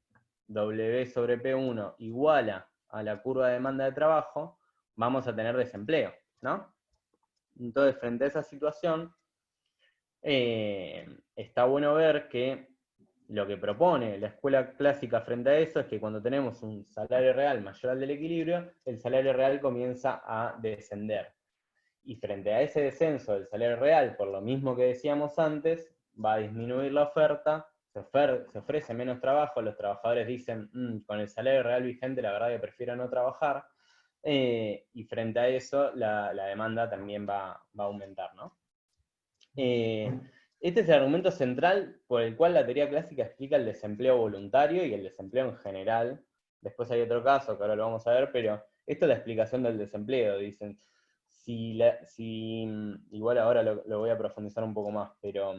W sobre P1 iguala a la curva de demanda de trabajo, vamos a tener desempleo, ¿no? Entonces, frente a esa situación, está bueno ver que lo que propone la escuela clásica frente a eso es que cuando tenemos un salario real mayor al del equilibrio, el salario real comienza a descender. Y frente a ese descenso del salario real, por lo mismo que decíamos antes, va a disminuir la oferta, se ofrece menos trabajo, los trabajadores dicen, con el salario real vigente la verdad que prefiero no trabajar, y frente a eso la demanda también va a aumentar, ¿no? Este es el argumento central por el cual la teoría clásica explica el desempleo voluntario y el desempleo en general. Después hay otro caso que ahora lo vamos a ver, pero esto es la explicación del desempleo. Dicen, igual ahora lo voy a profundizar un poco más, pero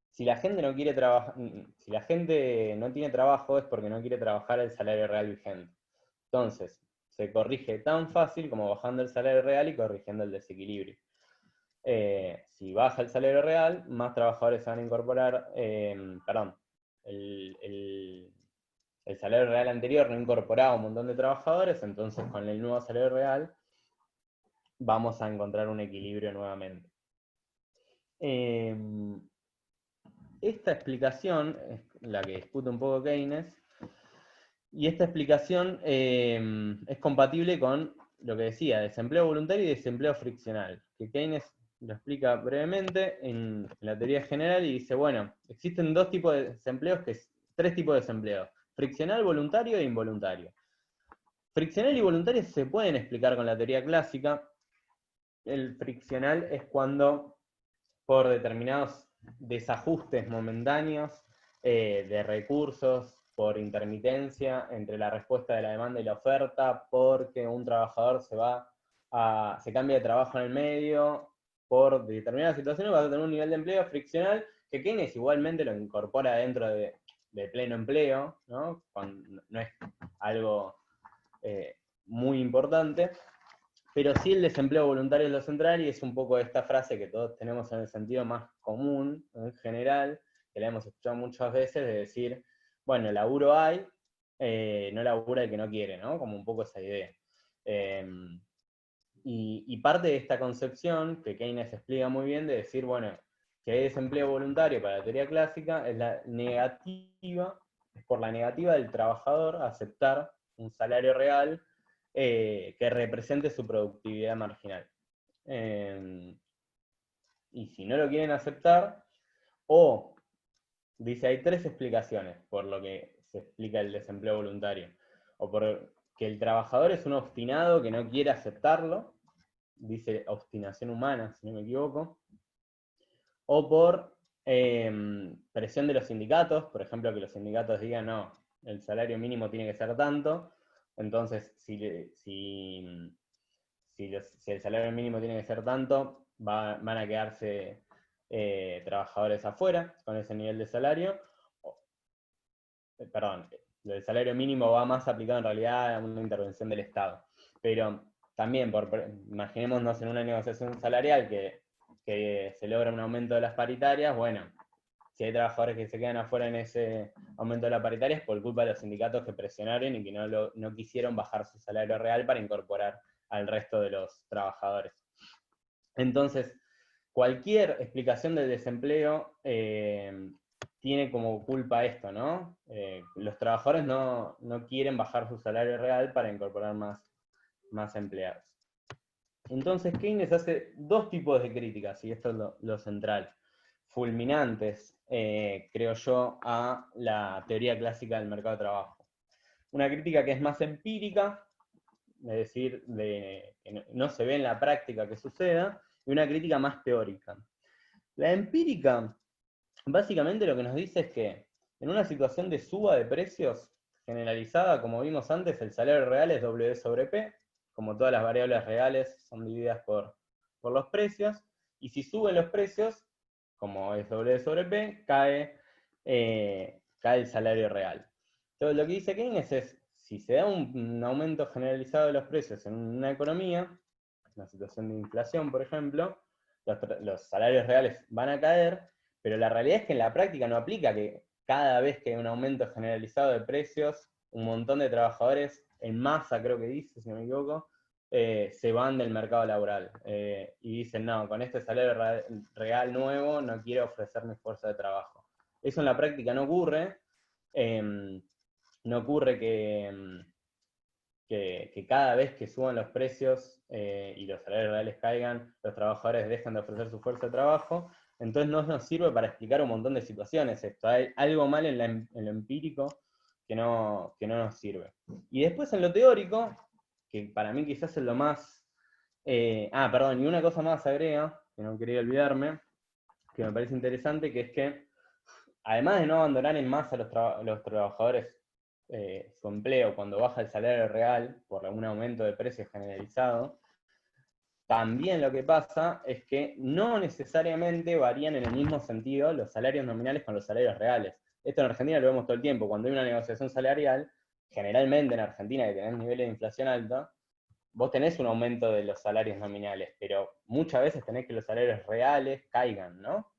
si la gente no quiere trabajar, si la gente no tiene trabajo es porque no quiere trabajar el salario real vigente. Entonces, se corrige tan fácil como bajando el salario real y corrigiendo el desequilibrio. Si baja el salario real, más trabajadores se van a incorporar, el salario real anterior no incorporaba un montón de trabajadores, entonces con el nuevo salario real vamos a encontrar un equilibrio nuevamente. Esta explicación es la que discute un poco Keynes, y esta explicación es compatible con lo que decía, desempleo voluntario y desempleo friccional, que Keynes lo explica brevemente en la teoría general y dice, bueno, existen tres tipos de desempleo, friccional, voluntario e involuntario. Friccional y voluntario se pueden explicar con la teoría clásica. El friccional es cuando, por determinados desajustes momentáneos de recursos, por intermitencia entre la respuesta de la demanda y la oferta, porque un trabajador se cambia de trabajo en el medio, por determinadas situaciones vas a tener un nivel de empleo friccional que Keynes igualmente lo incorpora dentro de pleno empleo, ¿no? Cuando no es algo muy importante, pero sí el desempleo voluntario es lo central, y es un poco esta frase que todos tenemos en el sentido más común, en general, que la hemos escuchado muchas veces, de decir, bueno, laburo hay, no labura el que no quiere, ¿no? Como un poco esa idea. Y parte de esta concepción, que Keynes explica muy bien, de decir, bueno, si hay desempleo voluntario para la teoría clásica, es por la negativa del trabajador a aceptar un salario real que represente su productividad marginal. Y si no lo quieren aceptar, o dice, hay tres explicaciones por lo que se explica el desempleo voluntario. O por que el trabajador es un obstinado que no quiere aceptarlo, dice obstinación humana, si no me equivoco, o por presión de los sindicatos, por ejemplo, que los sindicatos digan, no, el salario mínimo tiene que ser tanto, entonces si el salario mínimo tiene que ser tanto, van a quedarse trabajadores afuera con ese nivel de salario. Perdón, el salario mínimo va más aplicado en realidad a una intervención del Estado. Pero también, imaginémonos en una negociación salarial que se logra un aumento de las paritarias, bueno, si hay trabajadores que se quedan afuera en ese aumento de las paritarias es por culpa de los sindicatos que presionaron y que no quisieron bajar su salario real para incorporar al resto de los trabajadores. Entonces, cualquier explicación del desempleo tiene como culpa esto, ¿no? Los trabajadores no quieren bajar su salario real para incorporar más empleados. Entonces Keynes hace dos tipos de críticas, y esto es lo central, fulminantes, creo yo, a la teoría clásica del mercado de trabajo. Una crítica que es más empírica, es decir, que no se ve en la práctica que suceda, y una crítica más teórica. La empírica, básicamente lo que nos dice es que en una situación de suba de precios generalizada, como vimos antes, el salario real es W sobre P, como todas las variables reales son divididas por los precios, y si suben los precios, como es W sobre P, cae el salario real. Entonces lo que dice Keynes es, si se da un aumento generalizado de los precios en una economía, una situación de inflación, por ejemplo, los salarios reales van a caer, pero la realidad es que en la práctica no aplica que cada vez que hay un aumento generalizado de precios, un montón de trabajadores en masa, creo que dice, si no me equivoco, se van del mercado laboral y dicen, no, con este salario real nuevo no quiero ofrecer mi fuerza de trabajo. Eso en la práctica no ocurre. No ocurre que cada vez que suban los precios y los salarios reales caigan, los trabajadores dejan de ofrecer su fuerza de trabajo. Entonces no nos sirve para explicar un montón de situaciones esto. Hay algo mal en lo empírico que no nos sirve. Y después en lo teórico, que para mí quizás es lo más... perdón, y una cosa más agrega, que no quería olvidarme, que me parece interesante, que es que además de no abandonar en masa a los trabajadores su empleo cuando baja el salario real por algún aumento de precios generalizado, también lo que pasa es que no necesariamente varían en el mismo sentido los salarios nominales con los salarios reales. Esto en Argentina lo vemos todo el tiempo. Cuando hay una negociación salarial, generalmente en Argentina, que tenés niveles de inflación alta, vos tenés un aumento de los salarios nominales, pero muchas veces tenés que los salarios reales caigan, ¿no?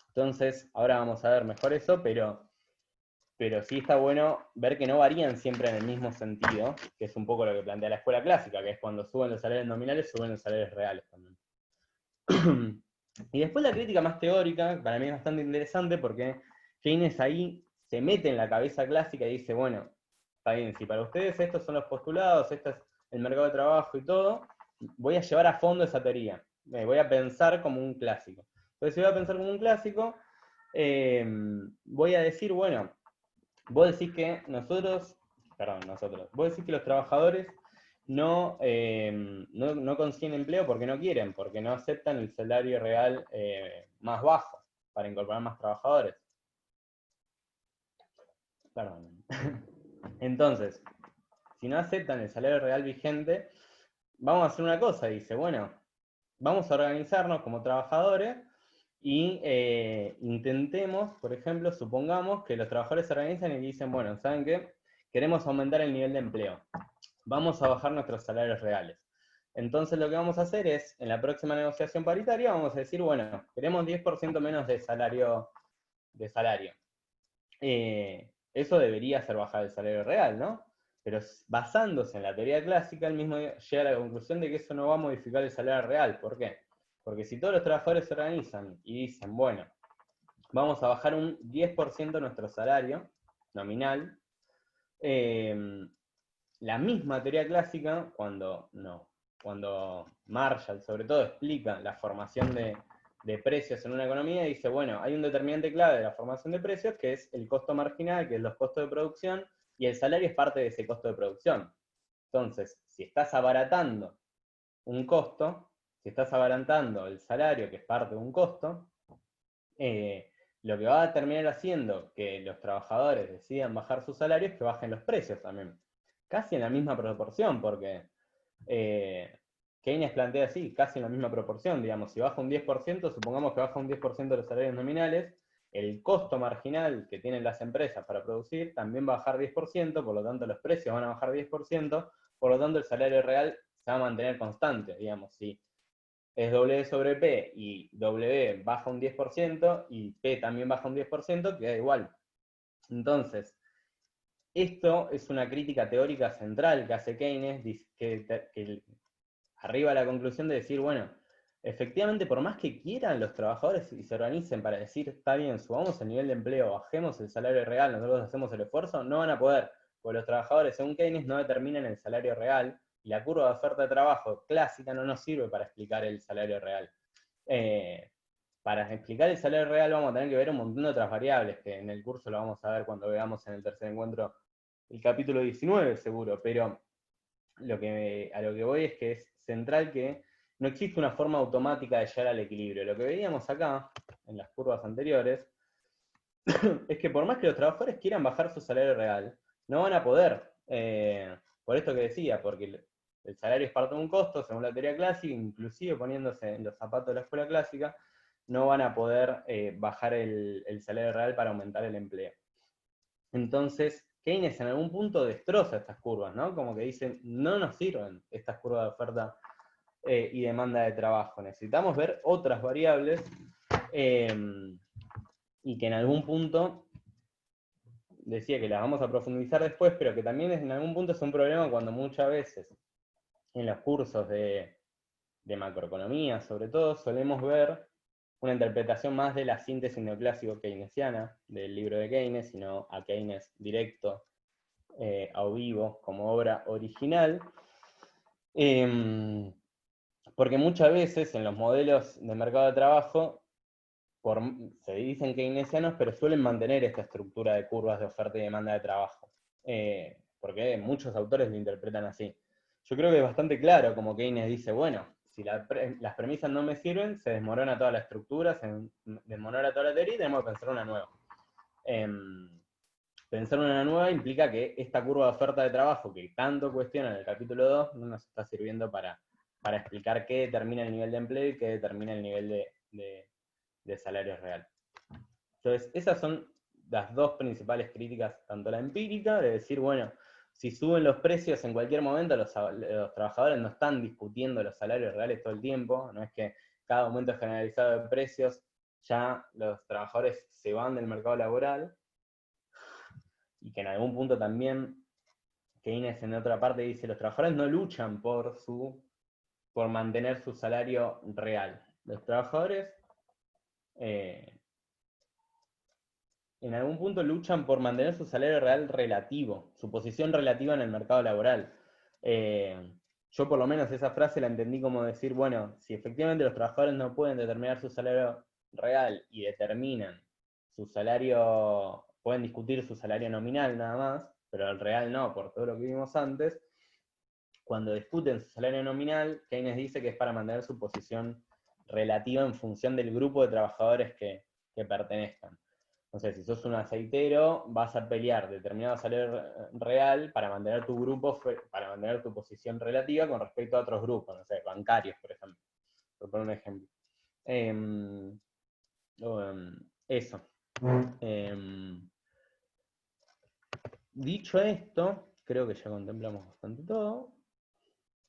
Entonces, ahora vamos a ver mejor eso, pero sí está bueno ver que no varían siempre en el mismo sentido, que es un poco lo que plantea la escuela clásica, que es cuando suben los salarios nominales, suben los salarios reales también. Y después la crítica más teórica, para mí es bastante interesante, porque Keynes ahí se mete en la cabeza clásica y dice, bueno, está bien, si para ustedes estos son los postulados, este es el mercado de trabajo y todo, voy a llevar a fondo esa teoría, voy a pensar como un clásico. Entonces si voy a pensar como un clásico, voy a decir, bueno, vos decís que vos decís que los trabajadores no consiguen empleo porque no quieren, porque no aceptan el salario real más bajo para incorporar más trabajadores. Perdón. Entonces, si no aceptan el salario real vigente, vamos a hacer una cosa, dice, bueno, vamos a organizarnos como trabajadores y intentemos, por ejemplo, supongamos que los trabajadores se organizan y dicen, bueno, ¿saben qué? Queremos aumentar el nivel de empleo. Vamos a bajar nuestros salarios reales. Entonces lo que vamos a hacer es, en la próxima negociación paritaria, vamos a decir, bueno, queremos 10% menos de salario. Eso debería hacer bajar el salario real, ¿no? Pero basándose en la teoría clásica, él mismo llega a la conclusión de que eso no va a modificar el salario real. ¿Por qué? Porque si todos los trabajadores se organizan y dicen, bueno, vamos a bajar un 10% nuestro salario nominal, la misma teoría clásica, cuando Marshall sobre todo explica la formación de precios en una economía, dice, bueno, hay un determinante clave de la formación de precios que es el costo marginal, que es los costos de producción, y el salario es parte de ese costo de producción. Entonces, si estás abaratando un costo, si estás abaratando el salario, que es parte de un costo, lo que va a terminar haciendo que los trabajadores decidan bajar sus salarios es que bajen los precios también. Casi en la misma proporción, porque Keynes plantea así, casi en la misma proporción, digamos, si baja un 10%, supongamos que baja un 10% de los salarios nominales, el costo marginal que tienen las empresas para producir también va a bajar 10%, por lo tanto los precios van a bajar 10%, por lo tanto el salario real se va a mantener constante, digamos, si es W sobre P y W baja un 10% y P también baja un 10%, queda igual. Entonces, esto es una crítica teórica central que hace Keynes, que arriba a la conclusión de decir, bueno, efectivamente, por más que quieran los trabajadores y se organicen para decir, está bien, subamos el nivel de empleo, bajemos el salario real, nosotros hacemos el esfuerzo, no van a poder, porque los trabajadores, según Keynes, no determinan el salario real, y la curva de oferta de trabajo clásica no nos sirve para explicar el salario real. Para explicar el salario real vamos a tener que ver un montón de otras variables, que en el curso lo vamos a ver cuando veamos en el tercer encuentro el capítulo 19 seguro, pero a lo que voy es que es central que no existe una forma automática de llegar al equilibrio. Lo que veíamos acá, en las curvas anteriores, es que por más que los trabajadores quieran bajar su salario real, no van a poder. Por esto que decía, porque el salario es parte de un costo, según la teoría clásica, inclusive poniéndose en los zapatos de la escuela clásica, no van a poder bajar el salario real para aumentar el empleo. Entonces, Keynes en algún punto destroza estas curvas, ¿no? Como que dicen, no nos sirven estas curvas de oferta y demanda de trabajo. Necesitamos ver otras variables y que en algún punto, decía que las vamos a profundizar después, pero que también en algún punto es un problema cuando muchas veces en los cursos de macroeconomía, sobre todo, solemos ver una interpretación más de la síntesis neoclásico keynesiana del libro de Keynes, sino a Keynes directo, a vivo, como obra original. Porque muchas veces en los modelos de mercado de trabajo se dicen keynesianos, pero suelen mantener esta estructura de curvas de oferta y demanda de trabajo. Porque muchos autores lo interpretan así. Yo creo que es bastante claro, como Keynes dice, bueno, si las premisas no me sirven, se desmorona toda la estructura, se desmorona toda la teoría y tenemos que pensar una nueva. Pensar una nueva implica que esta curva de oferta de trabajo que tanto cuestiona en el capítulo 2 no nos está sirviendo para explicar qué determina el nivel de empleo y qué determina el nivel de salario real. Entonces, esas son las dos principales críticas, tanto la empírica, de decir, bueno, si suben los precios en cualquier momento, los trabajadores no están discutiendo los salarios reales todo el tiempo, no es que cada aumento generalizado de precios ya los trabajadores se van del mercado laboral, y que en algún punto también Keynes en otra parte dice, los trabajadores no luchan por mantener su salario real. Los trabajadores en algún punto luchan por mantener su salario real relativo, su posición relativa en el mercado laboral. Yo por lo menos esa frase la entendí como decir, bueno, si efectivamente los trabajadores no pueden determinar su salario real y determinan su salario, pueden discutir su salario nominal nada más, pero el real no, por todo lo que vimos antes, cuando discuten su salario nominal, Keynes dice que es para mantener su posición relativa en función del grupo de trabajadores que pertenezcan. Entonces, si sos un aceitero, vas a pelear determinado salario real para mantener tu grupo, para mantener tu posición relativa con respecto a otros grupos, no sé, bancarios, por ejemplo. Por poner un ejemplo. Eso. Dicho esto, creo que ya contemplamos bastante todo.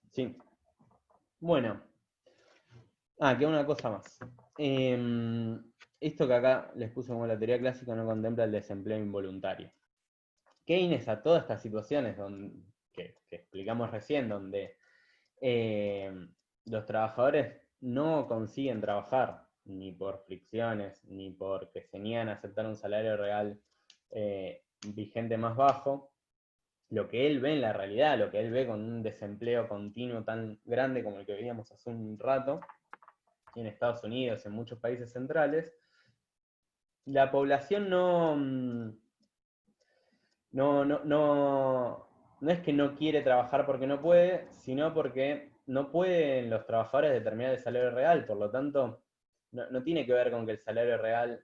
Sí. Bueno. Queda una cosa más. Esto que acá les puse como la teoría clásica no contempla el desempleo involuntario. Keynes a todas estas situaciones que explicamos recién, donde los trabajadores no consiguen trabajar, ni por fricciones, ni porque se niegan a aceptar un salario real vigente más bajo, lo que él ve en la realidad, lo que él ve con un desempleo continuo tan grande como el que veíamos hace un rato, en Estados Unidos, en muchos países centrales, la población no es que no quiere trabajar porque no puede, sino porque no pueden los trabajadores determinar el salario real, por lo tanto, no tiene que ver con que el salario real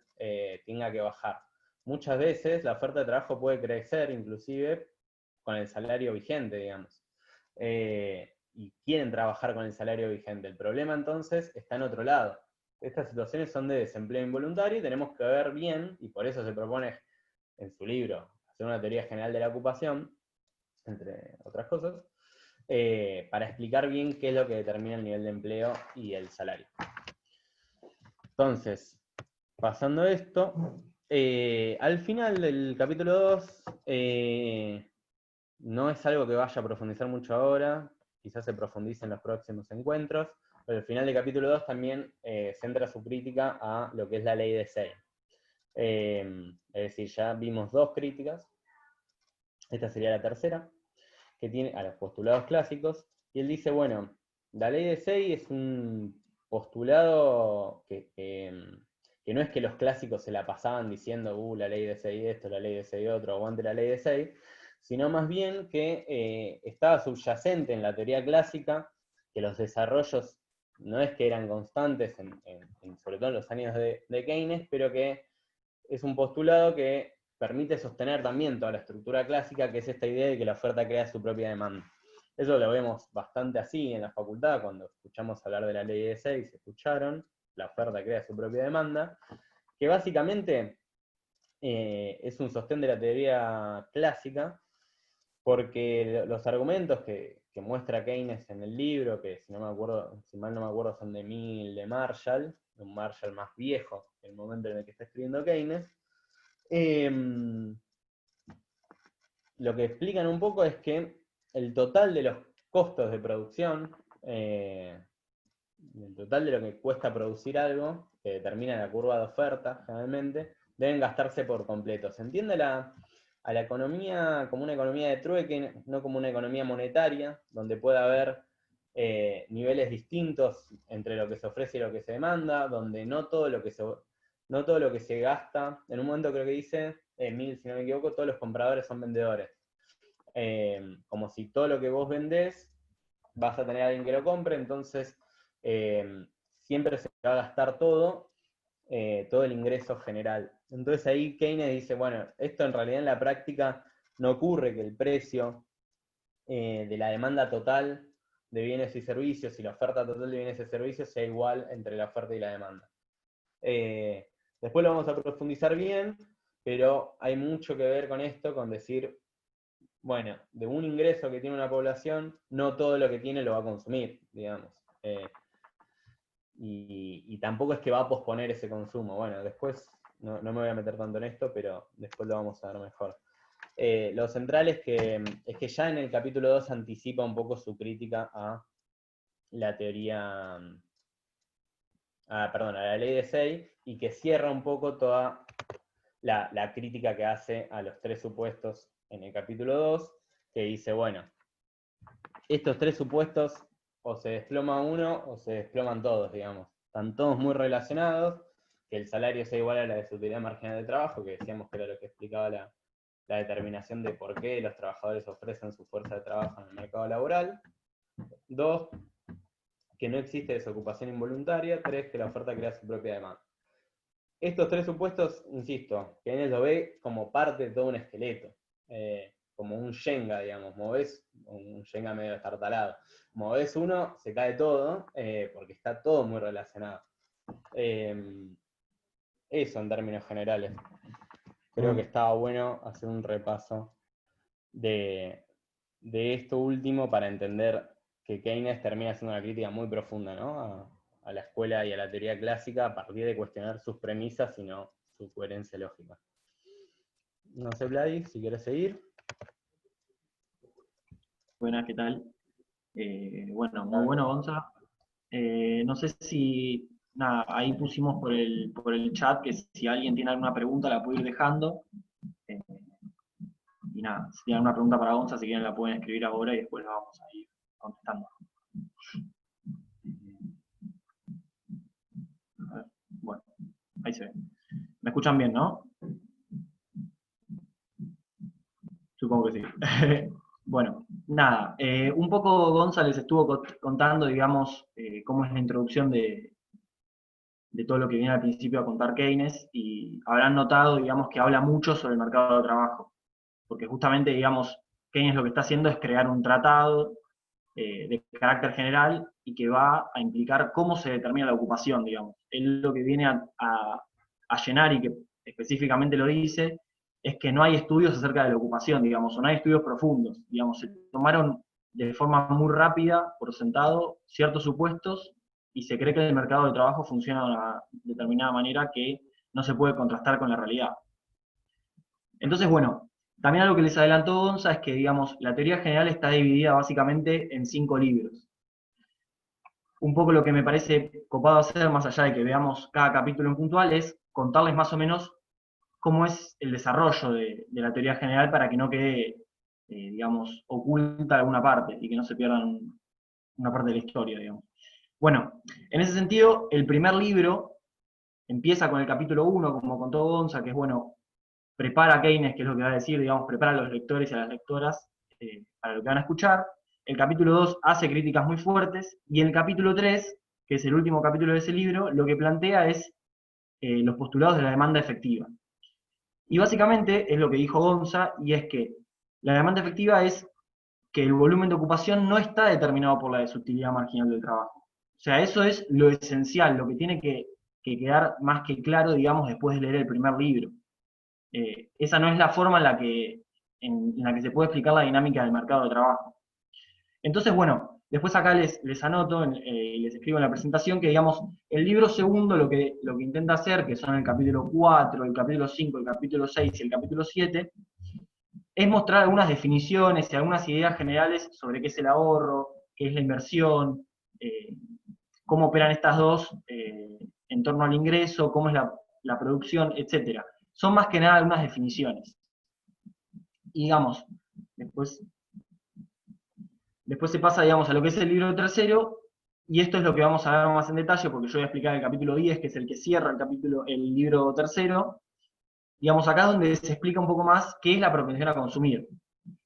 tenga que bajar. Muchas veces la oferta de trabajo puede crecer, inclusive, con el salario vigente, digamos. Y quieren trabajar con el salario vigente. El problema, entonces, está en otro lado. Estas situaciones son de desempleo involuntario y tenemos que ver bien, y por eso se propone en su libro hacer una teoría general de la ocupación, entre otras cosas, para explicar bien qué es lo que determina el nivel de empleo y el salario. Entonces, pasando esto, al final del capítulo 2, no es algo que vaya a profundizar mucho ahora, quizás se profundice en los próximos encuentros, pero al final del capítulo 2 también centra su crítica a lo que es la ley de Say. Es decir, ya vimos 2 críticas, esta sería la tercera, que tiene a los postulados clásicos, y él dice, bueno, la ley de Say es un postulado que no es que los clásicos se la pasaban diciendo, la ley de Say esto, la ley de Say otro, aguante la ley de Say, sino más bien que estaba subyacente en la teoría clásica, que los desarrollos no es que eran constantes, sobre todo en los años de Keynes, pero que es un postulado que permite sostener también toda la estructura clásica, que es esta idea de que la oferta crea su propia demanda. Eso lo vemos bastante así en la facultad, cuando escuchamos hablar de la ley de Say, se escucharon, la oferta crea su propia demanda, que básicamente es un sostén de la teoría clásica, porque los argumentos que muestra Keynes en el libro, que si mal no me acuerdo son de Mill, de Marshall, un Marshall más viejo, en el momento en el que está escribiendo Keynes, lo que explican un poco es que el total de los costos de producción, el total de lo que cuesta producir algo, que determina la curva de oferta, generalmente, deben gastarse por completo. Se entiende a la economía como una economía de trueque, no como una economía monetaria, donde puede haber niveles distintos entre lo que se ofrece y lo que se demanda, donde no todo lo que se gasta, en un momento creo que dice, Mill, si no me equivoco, todos los compradores son vendedores. Como si todo lo que vos vendés, vas a tener a alguien que lo compre, entonces siempre se va a gastar todo el ingreso general. Entonces ahí Keynes dice, bueno, esto en realidad en la práctica no ocurre, que el precio de la demanda total de bienes y servicios y la oferta total de bienes y servicios sea igual entre la oferta y la demanda. Después lo vamos a profundizar bien, pero hay mucho que ver con esto, con decir, bueno, de un ingreso que tiene una población, no todo lo que tiene lo va a consumir, digamos. Y tampoco es que va a posponer ese consumo. Bueno, después no me voy a meter tanto en esto, pero después lo vamos a ver mejor. Lo central es que ya en el capítulo 2 anticipa un poco su crítica a la teoría, a la ley de Say, y que cierra un poco toda la crítica que hace a los 3 supuestos en el capítulo 2, que dice, bueno, estos 3 supuestos o se desploma uno o se desploman todos, digamos. Están todos muy relacionados, que el salario sea igual a la de su utilidad marginal de trabajo, que decíamos que era lo que explicaba la determinación de por qué los trabajadores ofrecen su fuerza de trabajo en el mercado laboral. 2, que no existe desocupación involuntaria. 3, que la oferta crea su propia demanda. Estos 3 supuestos, insisto, Keynes lo ve como parte de todo un esqueleto, como un Shenga, digamos, movés, un Shenga medio destartalado. Movés uno, se cae todo, porque está todo muy relacionado. Eso en términos generales. Creo que estaba bueno hacer un repaso de esto último para entender que Keynes termina haciendo una crítica muy profunda, ¿no? a la escuela y a la teoría clásica a partir de cuestionar sus premisas y no su coherencia lógica. No sé, Vladi, si quieres seguir. Buenas, ¿qué tal? Bueno, muy bueno, Gonza. No sé si, nada, ahí pusimos por el chat que si alguien tiene alguna pregunta la puede ir dejando. Eh, y nada, si tienen alguna pregunta para Gonza, si quieren la pueden escribir ahora y después la vamos a ir contestando. A ver, bueno, ahí se ve. ¿Me escuchan bien, no? Supongo que sí. Bueno, nada, un poco González estuvo contando, digamos, cómo es la introducción de todo lo que viene al principio a contar Keynes, y habrán notado, digamos, que habla mucho sobre el mercado de trabajo, porque justamente, digamos, Keynes lo que está haciendo es crear un tratado de carácter general y que va a implicar cómo se determina la ocupación, digamos. Él lo que viene a llenar, y que específicamente lo dice, es que no hay estudios acerca de la ocupación, digamos, o no hay estudios profundos, digamos, se tomaron de forma muy rápida, por sentado, ciertos supuestos, y se cree que el mercado de trabajo funciona de una determinada manera que no se puede contrastar con la realidad. Entonces, bueno, también algo que les adelantó Gonza es que, digamos, la teoría general está dividida básicamente en 5 libros. Un poco lo que me parece copado hacer, más allá de que veamos cada capítulo en puntual, es contarles más o menos cómo es el desarrollo de la teoría general para que no quede, digamos, oculta alguna parte y que no se pierdan una parte de la historia, digamos. Bueno, en ese sentido, el primer libro empieza con el capítulo 1, como contó Gonza, que es, bueno, prepara a Keynes, que es lo que va a decir, digamos, prepara a los lectores y a las lectoras para lo que van a escuchar. El capítulo 2 hace críticas muy fuertes, y el capítulo 3, que es el último capítulo de ese libro, lo que plantea es los postulados de la demanda efectiva. Y básicamente es lo que dijo Gonza, y es que la demanda efectiva es que el volumen de ocupación no está determinado por la desutilidad marginal del trabajo. O sea, eso es lo esencial, lo que tiene que quedar más que claro, digamos, después de leer el primer libro. Esa no es la forma en la que se puede explicar la dinámica del mercado de trabajo. Entonces, bueno, después acá les anoto y les escribo en la presentación que, digamos, el libro segundo lo que intenta hacer, que son el capítulo 4, el capítulo 5, el capítulo 6 y el capítulo 7, es mostrar algunas definiciones y algunas ideas generales sobre qué es el ahorro, qué es la inversión, cómo operan estas dos en torno al ingreso, cómo es la producción, etc. Son más que nada algunas definiciones. Y digamos, después se pasa, digamos, a lo que es el libro tercero, y esto es lo que vamos a ver más en detalle, porque yo voy a explicar el capítulo 10, que es el que cierra el libro tercero. Digamos, acá es donde se explica un poco más qué es la propensión a consumir.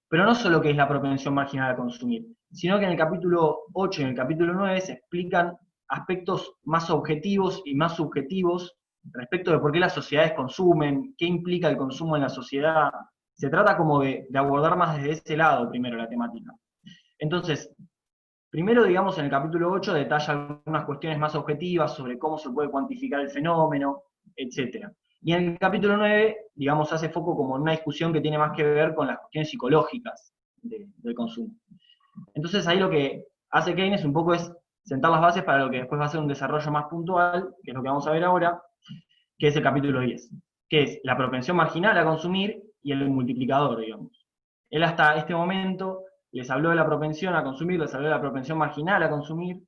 Pero no solo qué es la propensión marginal a consumir, sino que en el capítulo 8 y en el capítulo 9 se explican aspectos más objetivos y más subjetivos respecto de por qué las sociedades consumen, qué implica el consumo en la sociedad. Se trata como de abordar más desde ese lado primero la temática. Entonces, primero, digamos, en el capítulo 8 detalla algunas cuestiones más objetivas sobre cómo se puede cuantificar el fenómeno, etc. Y en el capítulo 9, digamos, hace foco como en una discusión que tiene más que ver con las cuestiones psicológicas del consumo. Entonces ahí lo que hace Keynes un poco es sentar las bases para lo que después va a ser un desarrollo más puntual, que es lo que vamos a ver ahora, que es el capítulo 10, que es la propensión marginal a consumir y el multiplicador, digamos. Él hasta este momento les habló de la propensión a consumir, les habló de la propensión marginal a consumir,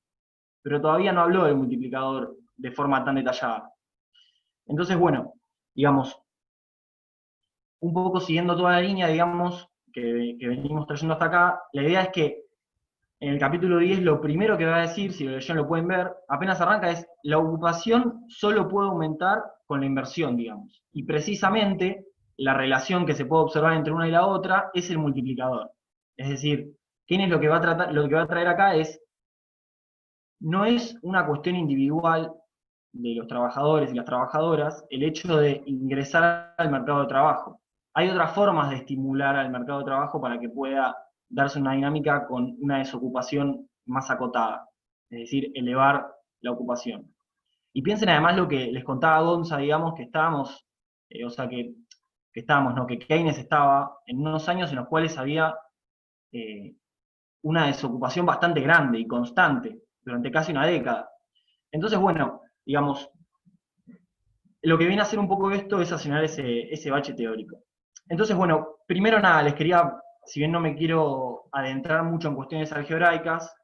pero todavía no habló del multiplicador de forma tan detallada. Entonces, bueno, digamos, un poco siguiendo toda la línea, digamos, que venimos trayendo hasta acá, la idea es que en el capítulo 10 lo primero que va a decir, si lo leyeron lo pueden ver, apenas arranca, es la ocupación solo puede aumentar con la inversión, digamos. Y precisamente la relación que se puede observar entre una y la otra es el multiplicador. Es decir, Keynes lo que va a traer acá no es una cuestión individual de los trabajadores y las trabajadoras el hecho de ingresar al mercado de trabajo. Hay otras formas de estimular al mercado de trabajo para que pueda darse una dinámica con una desocupación más acotada, es decir, elevar la ocupación. Y piensen además lo que les contaba Gonza, digamos, que estábamos, no, que Keynes estaba en unos años en los cuales había una desocupación bastante grande y constante, durante casi una década. Entonces, bueno, digamos, lo que viene a hacer un poco esto es asignar ese bache teórico. Entonces, bueno, primero nada, les quería, si bien no me quiero adentrar mucho en cuestiones algebraicas,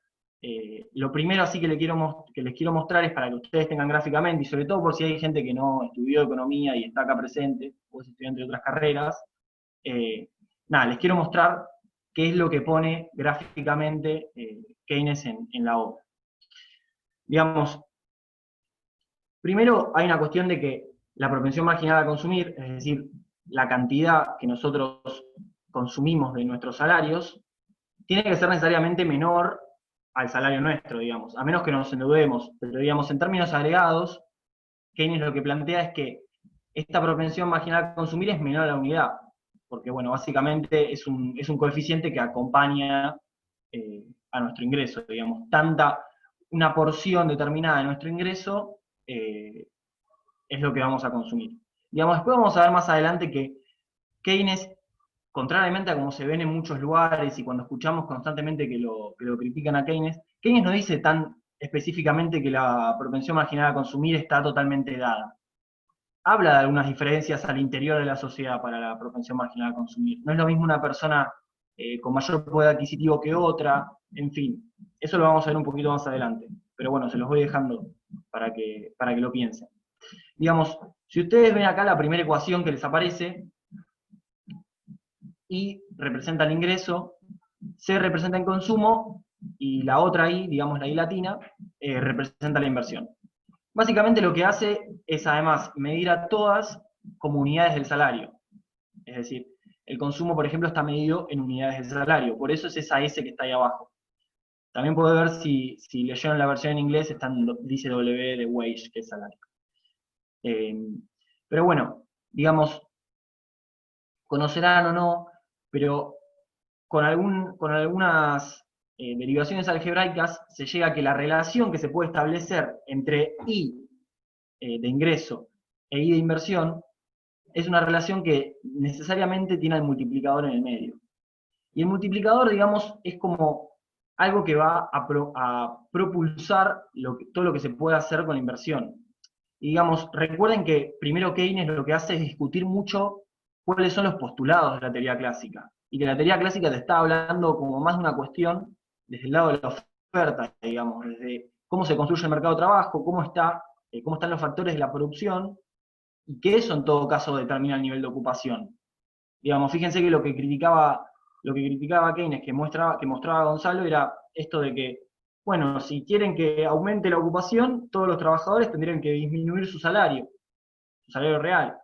lo primero así que les quiero mostrar es para que ustedes tengan gráficamente, y sobre todo por si hay gente que no estudió economía y está acá presente, o es estudiante de otras carreras, nada, les quiero mostrar qué es lo que pone gráficamente Keynes en la obra. Digamos, primero hay una cuestión de que la propensión marginal a consumir, es decir, la cantidad que nosotros consumimos de nuestros salarios, tiene que ser necesariamente menor al salario nuestro, digamos, a menos que nos endeudemos. Pero digamos, en términos agregados, Keynes lo que plantea es que esta propensión marginal a consumir es menor a la unidad, porque bueno, básicamente es un coeficiente que acompaña a nuestro ingreso, digamos, una porción determinada de nuestro ingreso es lo que vamos a consumir. Digamos, después vamos a ver más adelante que Keynes, contrariamente a como se ven en muchos lugares y cuando escuchamos constantemente que lo critican a Keynes no dice tan específicamente que la propensión marginal a consumir está totalmente dada. Habla de algunas diferencias al interior de la sociedad para la propensión marginal a consumir. No es lo mismo una persona con mayor poder adquisitivo que otra, en fin, eso lo vamos a ver un poquito más adelante. Pero bueno, se los voy dejando para que lo piensen. Digamos, si ustedes ven acá la primera ecuación que les aparece, I representa el ingreso, C representa el consumo, y la otra I, digamos la I latina, representa la inversión. Básicamente lo que hace es además medir a todas como unidades del salario. Es decir, el consumo, por ejemplo, está medido en unidades del salario, por eso es esa S que está ahí abajo. También puede ver si leyeron la versión en inglés, dice W de wage, que es salario. Pero bueno, digamos, conocerán o no, pero con algunas derivaciones algebraicas se llega a que la relación que se puede establecer entre I de ingreso e I de inversión es una relación que necesariamente tiene el multiplicador en el medio. Y el multiplicador, digamos, es como algo que va a propulsar todo lo que se puede hacer con la inversión. Y digamos, recuerden que primero Keynes lo que hace es discutir mucho cuáles son los postulados de la teoría clásica. Y que la teoría clásica te está hablando como más de una cuestión desde el lado de la oferta, digamos, desde cómo se construye el mercado de trabajo, cómo están los factores de la producción, y que eso en todo caso determina el nivel de ocupación. Digamos, fíjense que lo que criticaba Keynes, que mostraba Gonzalo, era esto de que, bueno, si quieren que aumente la ocupación, todos los trabajadores tendrían que disminuir su salario real.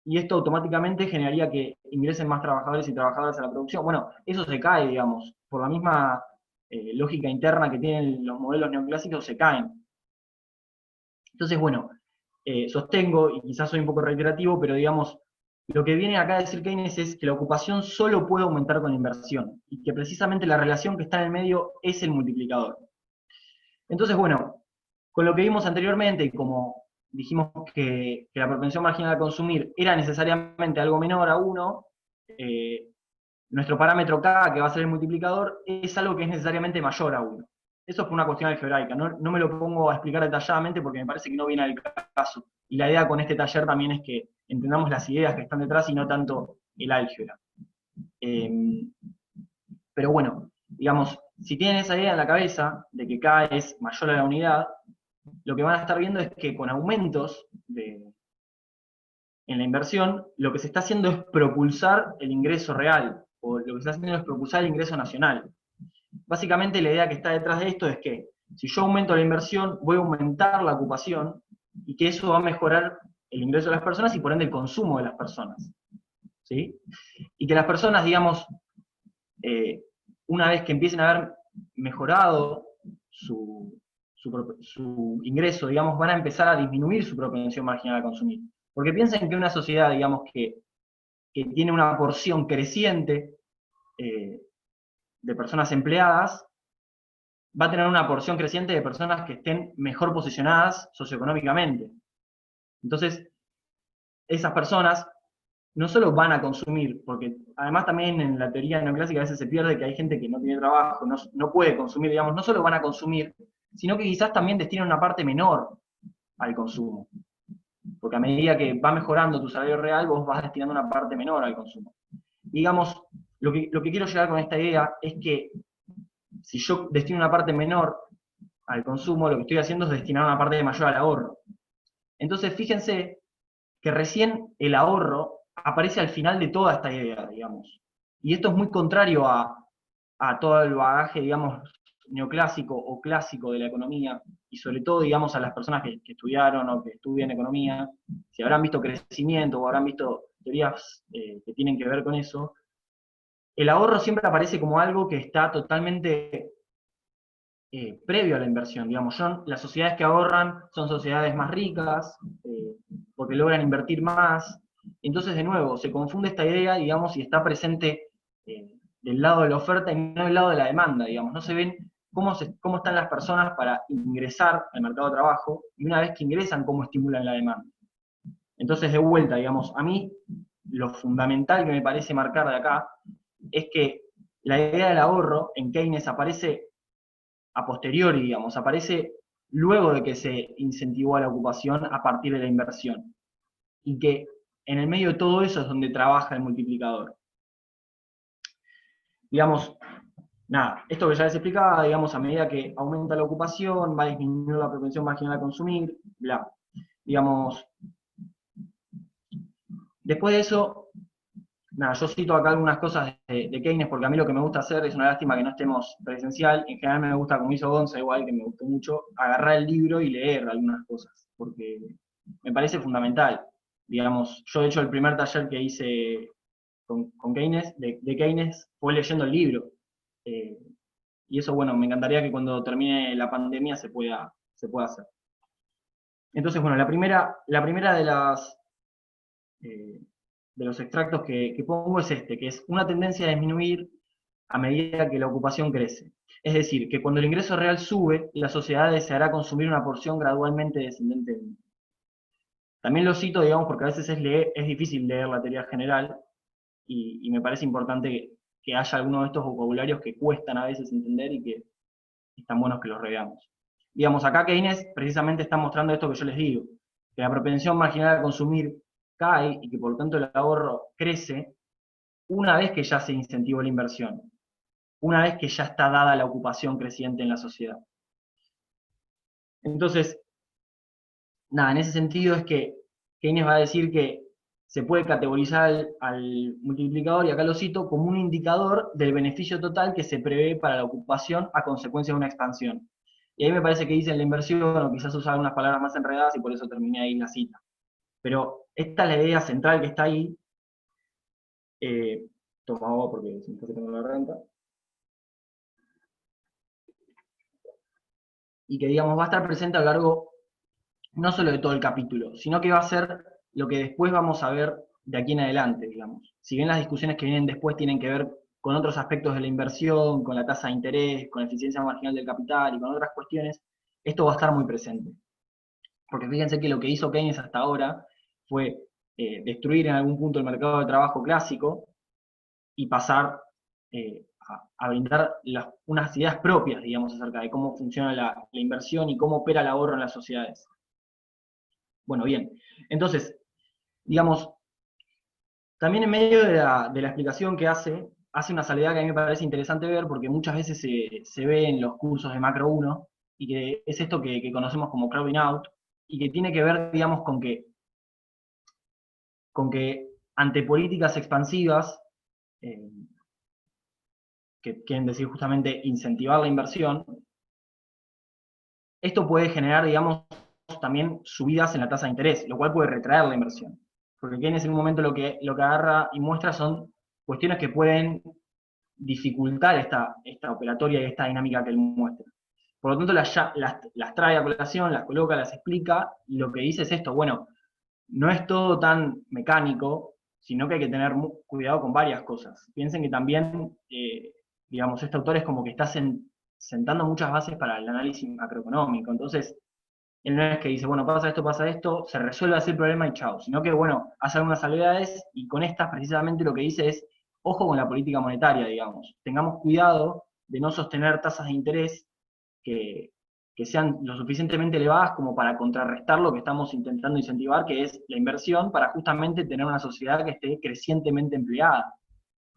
Y esto automáticamente generaría que ingresen más trabajadores y trabajadoras a la producción. Bueno, eso se cae, digamos, por la misma lógica interna que tienen los modelos neoclásicos, se caen. Entonces, bueno, sostengo, y quizás soy un poco reiterativo, pero digamos, lo que viene acá a decir Keynes es que la ocupación solo puede aumentar con la inversión, y que precisamente la relación que está en el medio es el multiplicador. Entonces, bueno, con lo que vimos anteriormente, y como dijimos que la propensión marginal a consumir era necesariamente algo menor a 1, nuestro parámetro K, que va a ser el multiplicador, es algo que es necesariamente mayor a 1. Eso es por una cuestión algebraica, no me lo pongo a explicar detalladamente porque me parece que no viene al caso. Y la idea con este taller también es que entendamos las ideas que están detrás y no tanto el álgebra. Pero bueno, digamos, si tienen esa idea en la cabeza de que K es mayor a la unidad, lo que van a estar viendo es que con aumentos en la inversión, lo que se está haciendo es propulsar el ingreso real, o lo que se está haciendo es propulsar el ingreso nacional. Básicamente la idea que está detrás de esto es que si yo aumento la inversión, voy a aumentar la ocupación, y que eso va a mejorar el ingreso de las personas y por ende el consumo de las personas. ¿Sí? Y que las personas, digamos, una vez que empiecen a haber mejorado su ingreso, digamos, van a empezar a disminuir su propensión marginal a consumir. Porque piensen que una sociedad, digamos, que tiene una porción creciente de personas empleadas, va a tener una porción creciente de personas que estén mejor posicionadas socioeconómicamente. Entonces, esas personas no solo van a consumir, porque además también en la teoría neoclásica a veces se pierde que hay gente que no tiene trabajo, no puede consumir, digamos, no solo van a consumir, sino que quizás también destinan una parte menor al consumo. Porque a medida que va mejorando tu salario real, vos vas destinando una parte menor al consumo. Digamos, lo que quiero llegar con esta idea es que si yo destino una parte menor al consumo, lo que estoy haciendo es destinar una parte mayor al ahorro. Entonces, fíjense que recién el ahorro aparece al final de toda esta idea, digamos. Y esto es muy contrario a todo el bagaje, digamos, neoclásico o clásico de la economía, y sobre todo, digamos, a las personas que estudiaron o que estudian economía, si habrán visto crecimiento o habrán visto teorías que tienen que ver con eso, el ahorro siempre aparece como algo que está totalmente previo a la inversión, digamos. Las sociedades que ahorran son sociedades más ricas, porque logran invertir más. Entonces, de nuevo, se confunde esta idea, digamos, y está presente del lado de la oferta y no del lado de la demanda, digamos. No se ven cómo están las personas para ingresar al mercado de trabajo, y una vez que ingresan, cómo estimulan la demanda. Entonces, de vuelta, digamos, a mí lo fundamental que me parece marcar de acá es que la idea del ahorro en Keynes aparece a posteriori, digamos, aparece luego de que se incentivó a la ocupación a partir de la inversión. Y que en el medio de todo eso es donde trabaja el multiplicador. Digamos, nada, esto que ya les explicaba, digamos, a medida que aumenta la ocupación, va a disminuir la propensión marginal a consumir, bla. Digamos, después de eso, nada, yo cito acá algunas cosas de Keynes, porque a mí lo que me gusta hacer, es una lástima que no estemos presencial, en general me gusta, como hizo Gonza, igual que me gustó mucho, agarrar el libro y leer algunas cosas, porque me parece fundamental. Digamos, yo de hecho el primer taller que hice con Keynes, de Keynes, fue leyendo el libro. Y eso, bueno, me encantaría que cuando termine la pandemia se pueda hacer. Entonces, bueno, la primera de los extractos que pongo es este, que es una tendencia a disminuir a medida que la ocupación crece. Es decir, que cuando el ingreso real sube, la sociedad deseará consumir una porción gradualmente descendente. También lo cito, digamos, porque a veces es difícil leer la teoría general, y me parece importante que haya algunos de estos vocabularios que cuestan a veces entender y que están buenos que los reveamos. Digamos, acá Keynes precisamente está mostrando esto que yo les digo, que la propensión marginal a consumir cae y que por lo tanto el ahorro crece una vez que ya se incentivó la inversión, una vez que ya está dada la ocupación creciente en la sociedad. Entonces, nada, en ese sentido es que Keynes va a decir que se puede categorizar al multiplicador, y acá lo cito, como un indicador del beneficio total que se prevé para la ocupación a consecuencia de una expansión. Y ahí me parece que dicen la inversión, o quizás usar unas palabras más enredadas, y por eso terminé ahí la cita. Pero esta es la idea central que está ahí. Toma agua porque se me está secando la garganta. Y que, digamos, va a estar presente a lo largo no solo de todo el capítulo, sino que va a ser lo que después vamos a ver de aquí en adelante, digamos. Si bien las discusiones que vienen después tienen que ver con otros aspectos de la inversión, con la tasa de interés, con la eficiencia marginal del capital y con otras cuestiones, esto va a estar muy presente. Porque fíjense que lo que hizo Keynes hasta ahora fue destruir en algún punto el mercado de trabajo clásico y pasar a brindar unas ideas propias, digamos, acerca de cómo funciona la inversión y cómo opera el ahorro en las sociedades. Bueno, bien. Entonces, digamos, también en medio de la explicación que hace una salvedad que a mí me parece interesante ver, porque muchas veces se ve en los cursos de Macro 1, y que es esto que conocemos como crowding out, y que tiene que ver, digamos, con que ante políticas expansivas, que quieren decir justamente incentivar la inversión, esto puede generar, digamos, también subidas en la tasa de interés, lo cual puede retraer la inversión. Porque Keynes en un momento lo que agarra y muestra son cuestiones que pueden dificultar esta operatoria y esta dinámica que él muestra. Por lo tanto, las trae a colación, las coloca, las explica, y lo que dice es esto: bueno, no es todo tan mecánico, sino que hay que tener cuidado con varias cosas. Piensen que también, digamos, este autor es como que está sentando muchas bases para el análisis macroeconómico. Entonces, él no es que dice, bueno, pasa esto, se resuelve así el problema y chao, sino que, bueno, hace algunas salvedades, y con estas precisamente lo que dice es, ojo con la política monetaria, digamos. Tengamos cuidado de no sostener tasas de interés que sean lo suficientemente elevadas como para contrarrestar lo que estamos intentando incentivar, que es la inversión, para justamente tener una sociedad que esté crecientemente empleada,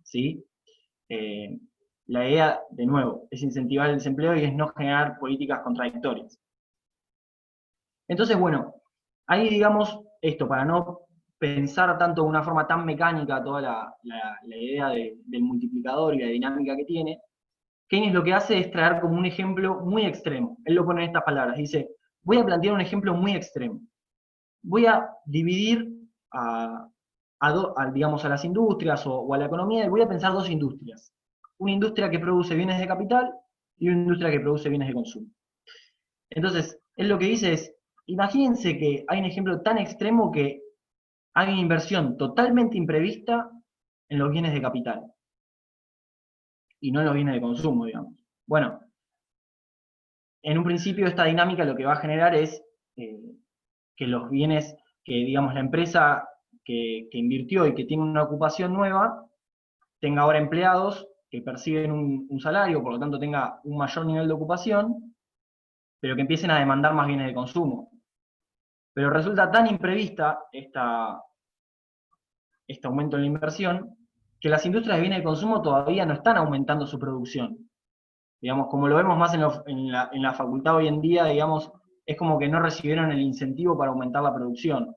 ¿sí? la idea, de nuevo, es incentivar el desempleo y es no generar políticas contradictorias. Entonces, bueno, ahí digamos esto, para no pensar tanto de una forma tan mecánica toda la idea del multiplicador y la dinámica que tiene, Keynes lo que hace es traer como un ejemplo muy extremo. Él lo pone en estas palabras, dice, voy a plantear un ejemplo muy extremo. Voy a dividir digamos, a las industrias o a la economía, y voy a pensar dos industrias. Una industria que produce bienes de capital y una industria que produce bienes de consumo. Entonces, él lo que dice es, imagínense que hay un ejemplo tan extremo que hay una inversión totalmente imprevista en los bienes de capital y no en los bienes de consumo, digamos. Bueno, en un principio esta dinámica lo que va a generar es que los bienes, que digamos la empresa que invirtió y que tiene una ocupación nueva, tenga ahora empleados que perciben un salario, por lo tanto tenga un mayor nivel de ocupación, pero que empiecen a demandar más bienes de consumo. Pero resulta tan imprevista este aumento en la inversión, que las industrias de bienes de consumo todavía no están aumentando su producción. Digamos, como lo vemos más en la facultad hoy en día, digamos, es como que no recibieron el incentivo para aumentar la producción.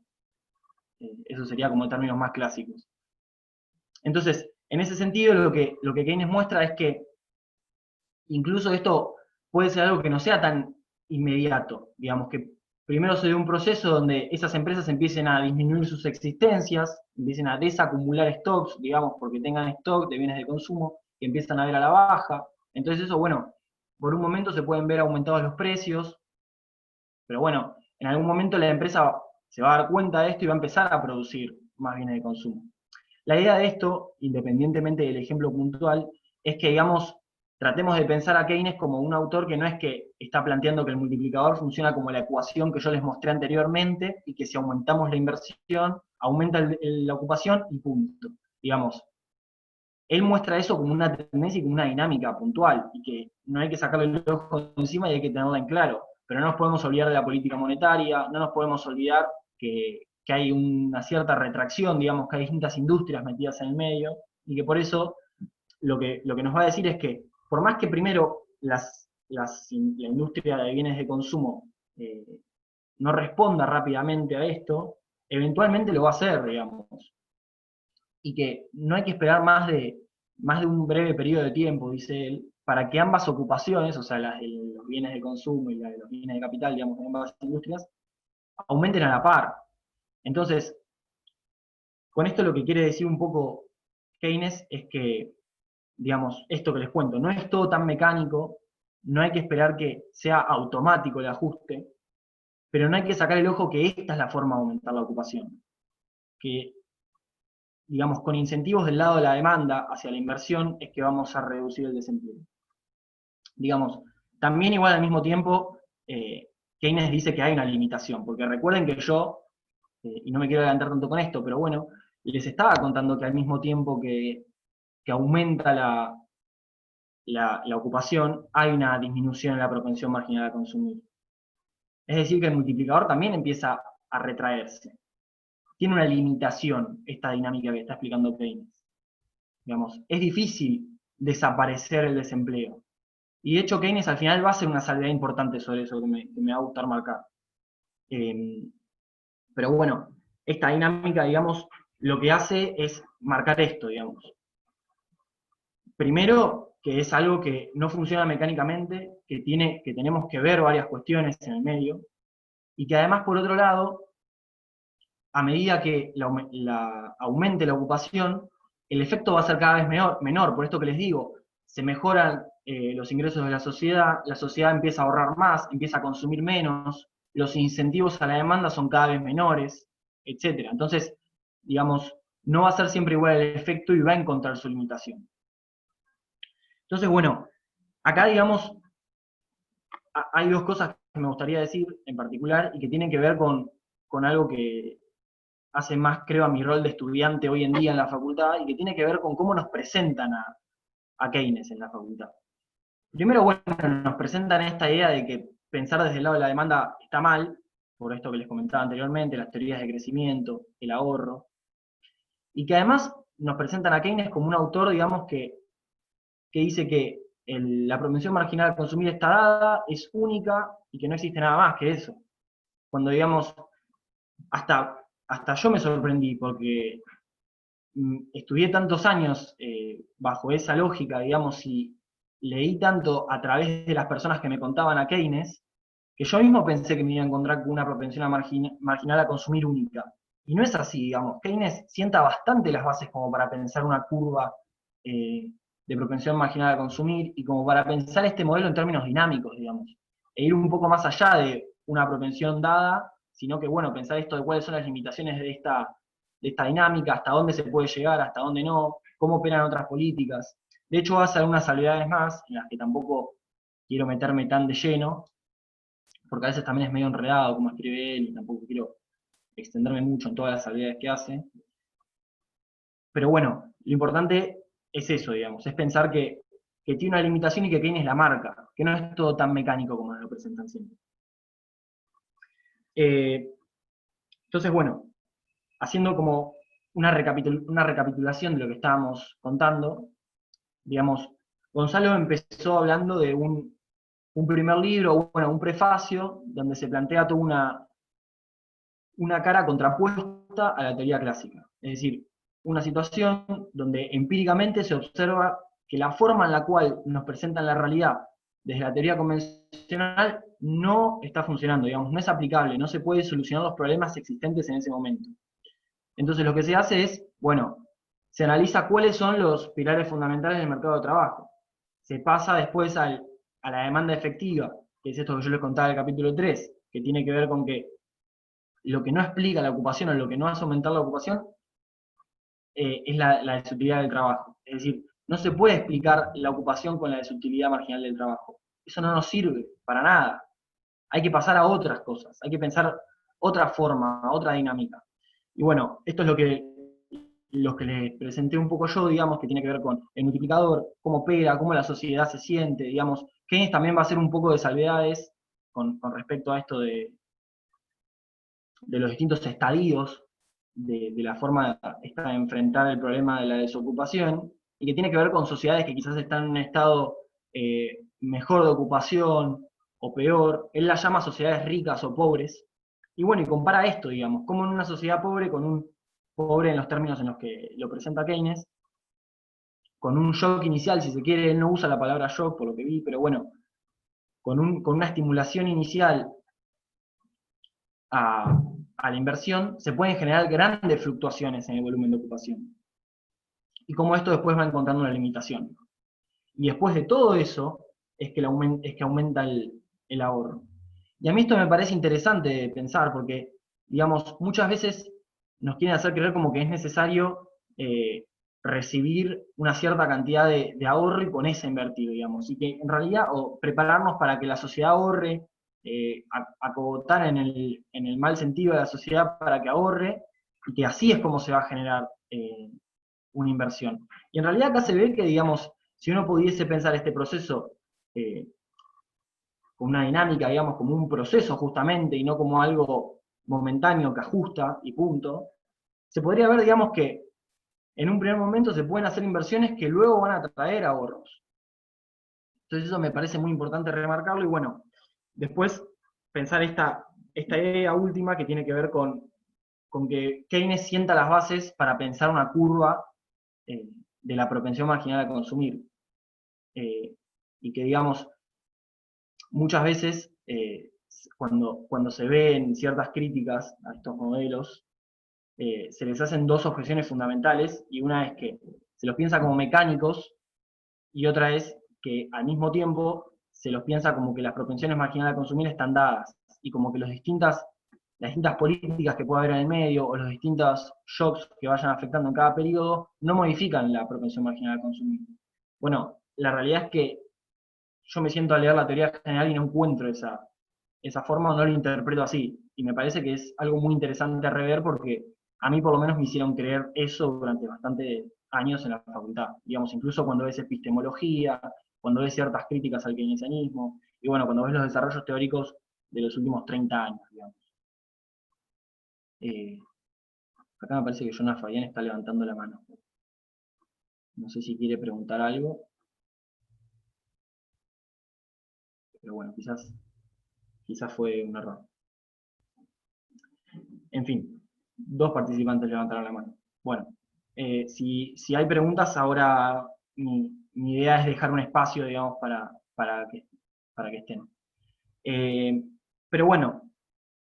Eso sería como términos más clásicos. Entonces, en ese sentido, lo que Keynes muestra es que incluso esto puede ser algo que no sea tan inmediato. Digamos, que primero se dé un proceso donde esas empresas empiecen a disminuir sus existencias, empiecen a desacumular stocks, digamos, porque tengan stock de bienes de consumo, que empiezan a ver a la baja. Entonces eso, bueno, por un momento se pueden ver aumentados los precios, pero bueno, en algún momento la empresa se va a dar cuenta de esto y va a empezar a producir más bienes de consumo. La idea de esto, independientemente del ejemplo puntual, es que, digamos, tratemos de pensar a Keynes como un autor que no es que está planteando que el multiplicador funciona como la ecuación que yo les mostré anteriormente y que si aumentamos la inversión, aumenta la ocupación y punto. Digamos, él muestra eso como una tendencia y como una dinámica puntual y que no hay que sacarle el ojo de encima y hay que tenerla en claro. Pero no nos podemos olvidar de la política monetaria, no nos podemos olvidar que hay una cierta retracción, digamos, que hay distintas industrias metidas en el medio, y que por eso lo que nos va a decir es que, por más que primero la industria de bienes de consumo no responda rápidamente a esto, eventualmente lo va a hacer, digamos, y que no hay que esperar más de un breve periodo de tiempo, dice él, para que ambas ocupaciones, o sea, las de los bienes de consumo y las de los bienes de capital, digamos, en ambas industrias, aumenten a la par. Entonces, con esto lo que quiere decir un poco Keynes es que, digamos, esto que les cuento, no es todo tan mecánico, no hay que esperar que sea automático el ajuste, pero no hay que sacar el ojo que esta es la forma de aumentar la ocupación. Que, digamos, con incentivos del lado de la demanda hacia la inversión es que vamos a reducir el desempleo. Digamos, también igual al mismo tiempo, Keynes dice que hay una limitación, porque recuerden que yo, y no me quiero adelantar tanto con esto, pero bueno, les estaba contando que al mismo tiempo que aumenta la ocupación, hay una disminución en la propensión marginal a consumir. Es decir, que el multiplicador también empieza a retraerse. Tiene una limitación esta dinámica que está explicando Keynes. Digamos, es difícil desaparecer el desempleo. Y de hecho Keynes al final va a hacer una salvedad importante sobre eso que me va a gustar marcar. Pero bueno, esta dinámica, digamos, lo que hace es marcar esto, digamos. Primero, que es algo que no funciona mecánicamente, que tenemos que ver varias cuestiones en el medio, y que además, por otro lado, a medida que aumente la ocupación, el efecto va a ser cada vez menor, por esto que les digo, se mejoran los ingresos de la sociedad empieza a ahorrar más, empieza a consumir menos, los incentivos a la demanda son cada vez menores, etc. Entonces, digamos, no va a ser siempre igual el efecto y va a encontrar su limitación. Entonces, bueno, acá, digamos, hay dos cosas que me gustaría decir en particular y que tienen que ver con algo que hace más, creo, a mi rol de estudiante hoy en día en la facultad y que tiene que ver con cómo nos presentan a Keynes en la facultad. Primero, bueno, nos presentan esta idea de que pensar desde el lado de la demanda está mal, por esto que les comentaba anteriormente, las teorías de crecimiento, el ahorro, y que además nos presentan a Keynes como un autor, digamos, que que dice que la propensión marginal a consumir está dada, es única y que no existe nada más que eso. Cuando, digamos, hasta yo me sorprendí, porque estudié tantos años bajo esa lógica, digamos, y leí tanto a través de las personas que me contaban a Keynes, que yo mismo pensé que me iba a encontrar con una propensión marginal a consumir única. Y no es así, digamos. Keynes sienta bastante las bases como para pensar una curva de propensión marginal a consumir y como para pensar este modelo en términos dinámicos, digamos. E ir un poco más allá de una propensión dada, sino que, bueno, pensar esto de cuáles son las limitaciones de esta dinámica, hasta dónde se puede llegar, hasta dónde no, cómo operan otras políticas. De hecho, hace algunas salvedades más, en las que tampoco quiero meterme tan de lleno, porque a veces también es medio enredado como escribe él, y tampoco quiero extenderme mucho en todas las salvedades que hace. Pero bueno, lo importante es eso, digamos, es pensar que tiene una limitación y que Keynes la marca, que no es todo tan mecánico como lo presentan siempre. Entonces, bueno, haciendo como una recapitulación de lo que estábamos contando, digamos, Gonzalo empezó hablando de un primer libro, bueno, un prefacio, donde se plantea toda una cara contrapuesta a la teoría clásica. Es decir, una situación donde empíricamente se observa que la forma en la cual nos presentan la realidad desde la teoría convencional no está funcionando, digamos, no es aplicable, no se puede solucionar los problemas existentes en ese momento. Entonces lo que se hace es, bueno, se analiza cuáles son los pilares fundamentales del mercado de trabajo. Se pasa después a la demanda efectiva, que es esto que yo les contaba en el capítulo 3, que tiene que ver con que lo que no explica la ocupación o lo que no hace aumentar la ocupación es la desutilidad del trabajo. Es decir, no se puede explicar la ocupación con la desutilidad marginal del trabajo. Eso no nos sirve para nada. Hay que pasar a otras cosas, hay que pensar otra forma, otra dinámica. Y bueno, esto es lo que les presenté un poco yo, digamos, que tiene que ver con el multiplicador, cómo opera, cómo la sociedad se siente, digamos. Keynes también va a hacer un poco de salvedades con respecto a esto de los distintos estadios de la forma esta de enfrentar el problema de la desocupación, y que tiene que ver con sociedades que quizás están en un estado mejor de ocupación o peor. Él las llama sociedades ricas o pobres, y bueno, y compara esto, digamos, como en una sociedad pobre, con un pobre en los términos en los que lo presenta Keynes, con un shock inicial, si se quiere. Él no usa la palabra shock, por lo que vi, pero bueno, con una estimulación inicial a la inversión, se pueden generar grandes fluctuaciones en el volumen de ocupación. Y como esto después va encontrando una limitación. Y después de todo eso, es que aumenta el ahorro. Y a mí esto me parece interesante pensar, porque, digamos, muchas veces nos quieren hacer creer como que es necesario recibir una cierta cantidad de ahorro y ponerse a invertir, digamos. Y que en realidad, o prepararnos para que la sociedad ahorre, acogotar en el mal sentido de la sociedad para que ahorre, y que así es como se va a generar una inversión. Y en realidad acá se ve que, digamos, si uno pudiese pensar este proceso como una dinámica, digamos, como un proceso justamente, y no como algo momentáneo que ajusta y punto, se podría ver, digamos, que en un primer momento se pueden hacer inversiones que luego van a traer ahorros. Entonces eso me parece muy importante remarcarlo, y bueno, después pensar esta idea última que tiene que ver con que Keynes sienta las bases para pensar una curva de la propensión marginal a consumir. Y que, digamos, muchas veces cuando se ven ciertas críticas a estos modelos, se les hacen dos objeciones fundamentales, y una es que se los piensa como mecánicos, y otra es que al mismo tiempo se los piensa como que las propensiones marginales a consumir están dadas, y como que las distintas políticas que pueda haber en el medio, o los distintos shocks que vayan afectando en cada periodo, no modifican la propensión marginal a consumir. Bueno, la realidad es que yo me siento a leer la teoría general y no encuentro esa forma, o no lo interpreto así. Y me parece que es algo muy interesante a rever, porque a mí por lo menos me hicieron creer eso durante bastantes años en la facultad. Digamos, incluso cuando ves epistemología, cuando ves ciertas críticas al keynesianismo, y bueno, cuando ves los desarrollos teóricos de los últimos 30 años, digamos. Acá me parece que Jonas Fabián está levantando la mano. No sé si quiere preguntar algo. pero bueno, quizás fue un error. En fin, 2 participantes levantaron la mano. Bueno, si hay preguntas, ahora mi idea es dejar un espacio, digamos, para que estén. Pero bueno,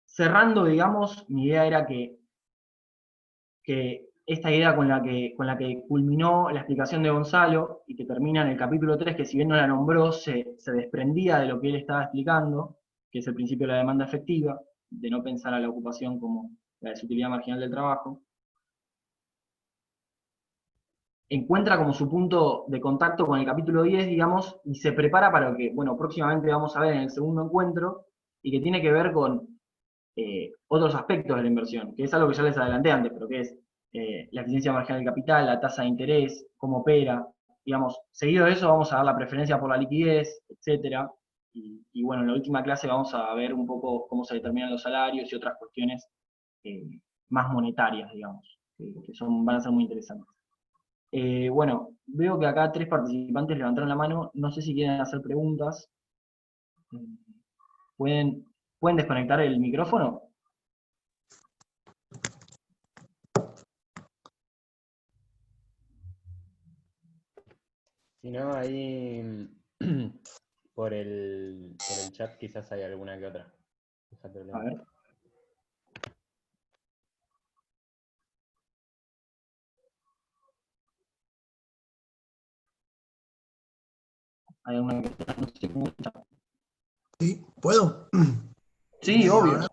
cerrando, digamos, mi idea era que esta idea con la que culminó la explicación de Gonzalo y que termina en el capítulo 3, que si bien no la nombró, se desprendía de lo que él estaba explicando, que es el principio de la demanda efectiva, de no pensar a la ocupación como la desutilidad marginal del trabajo, encuentra como su punto de contacto con el capítulo 10, digamos, y se prepara para lo que, bueno, próximamente vamos a ver en el segundo encuentro, y que tiene que ver con otros aspectos de la inversión, que es algo que ya les adelanté antes, pero que es la eficiencia marginal del capital, la tasa de interés, cómo opera, digamos, seguido de eso vamos a dar la preferencia por la liquidez, etcétera, y bueno, en la última clase vamos a ver un poco cómo se determinan los salarios y otras cuestiones eh, más monetarias, digamos, que van a ser muy interesantes. Bueno, veo que acá 3 participantes levantaron la mano, no sé si quieren hacer preguntas. ¿Pueden, ¿Pueden desconectar el micrófono? Si no, ahí por el chat quizás hay alguna que otra. Fíjate, A ver. ¿Hay alguna que no se escucha? ¿Sí? ¿Puedo? Sí, obvio. Ahora.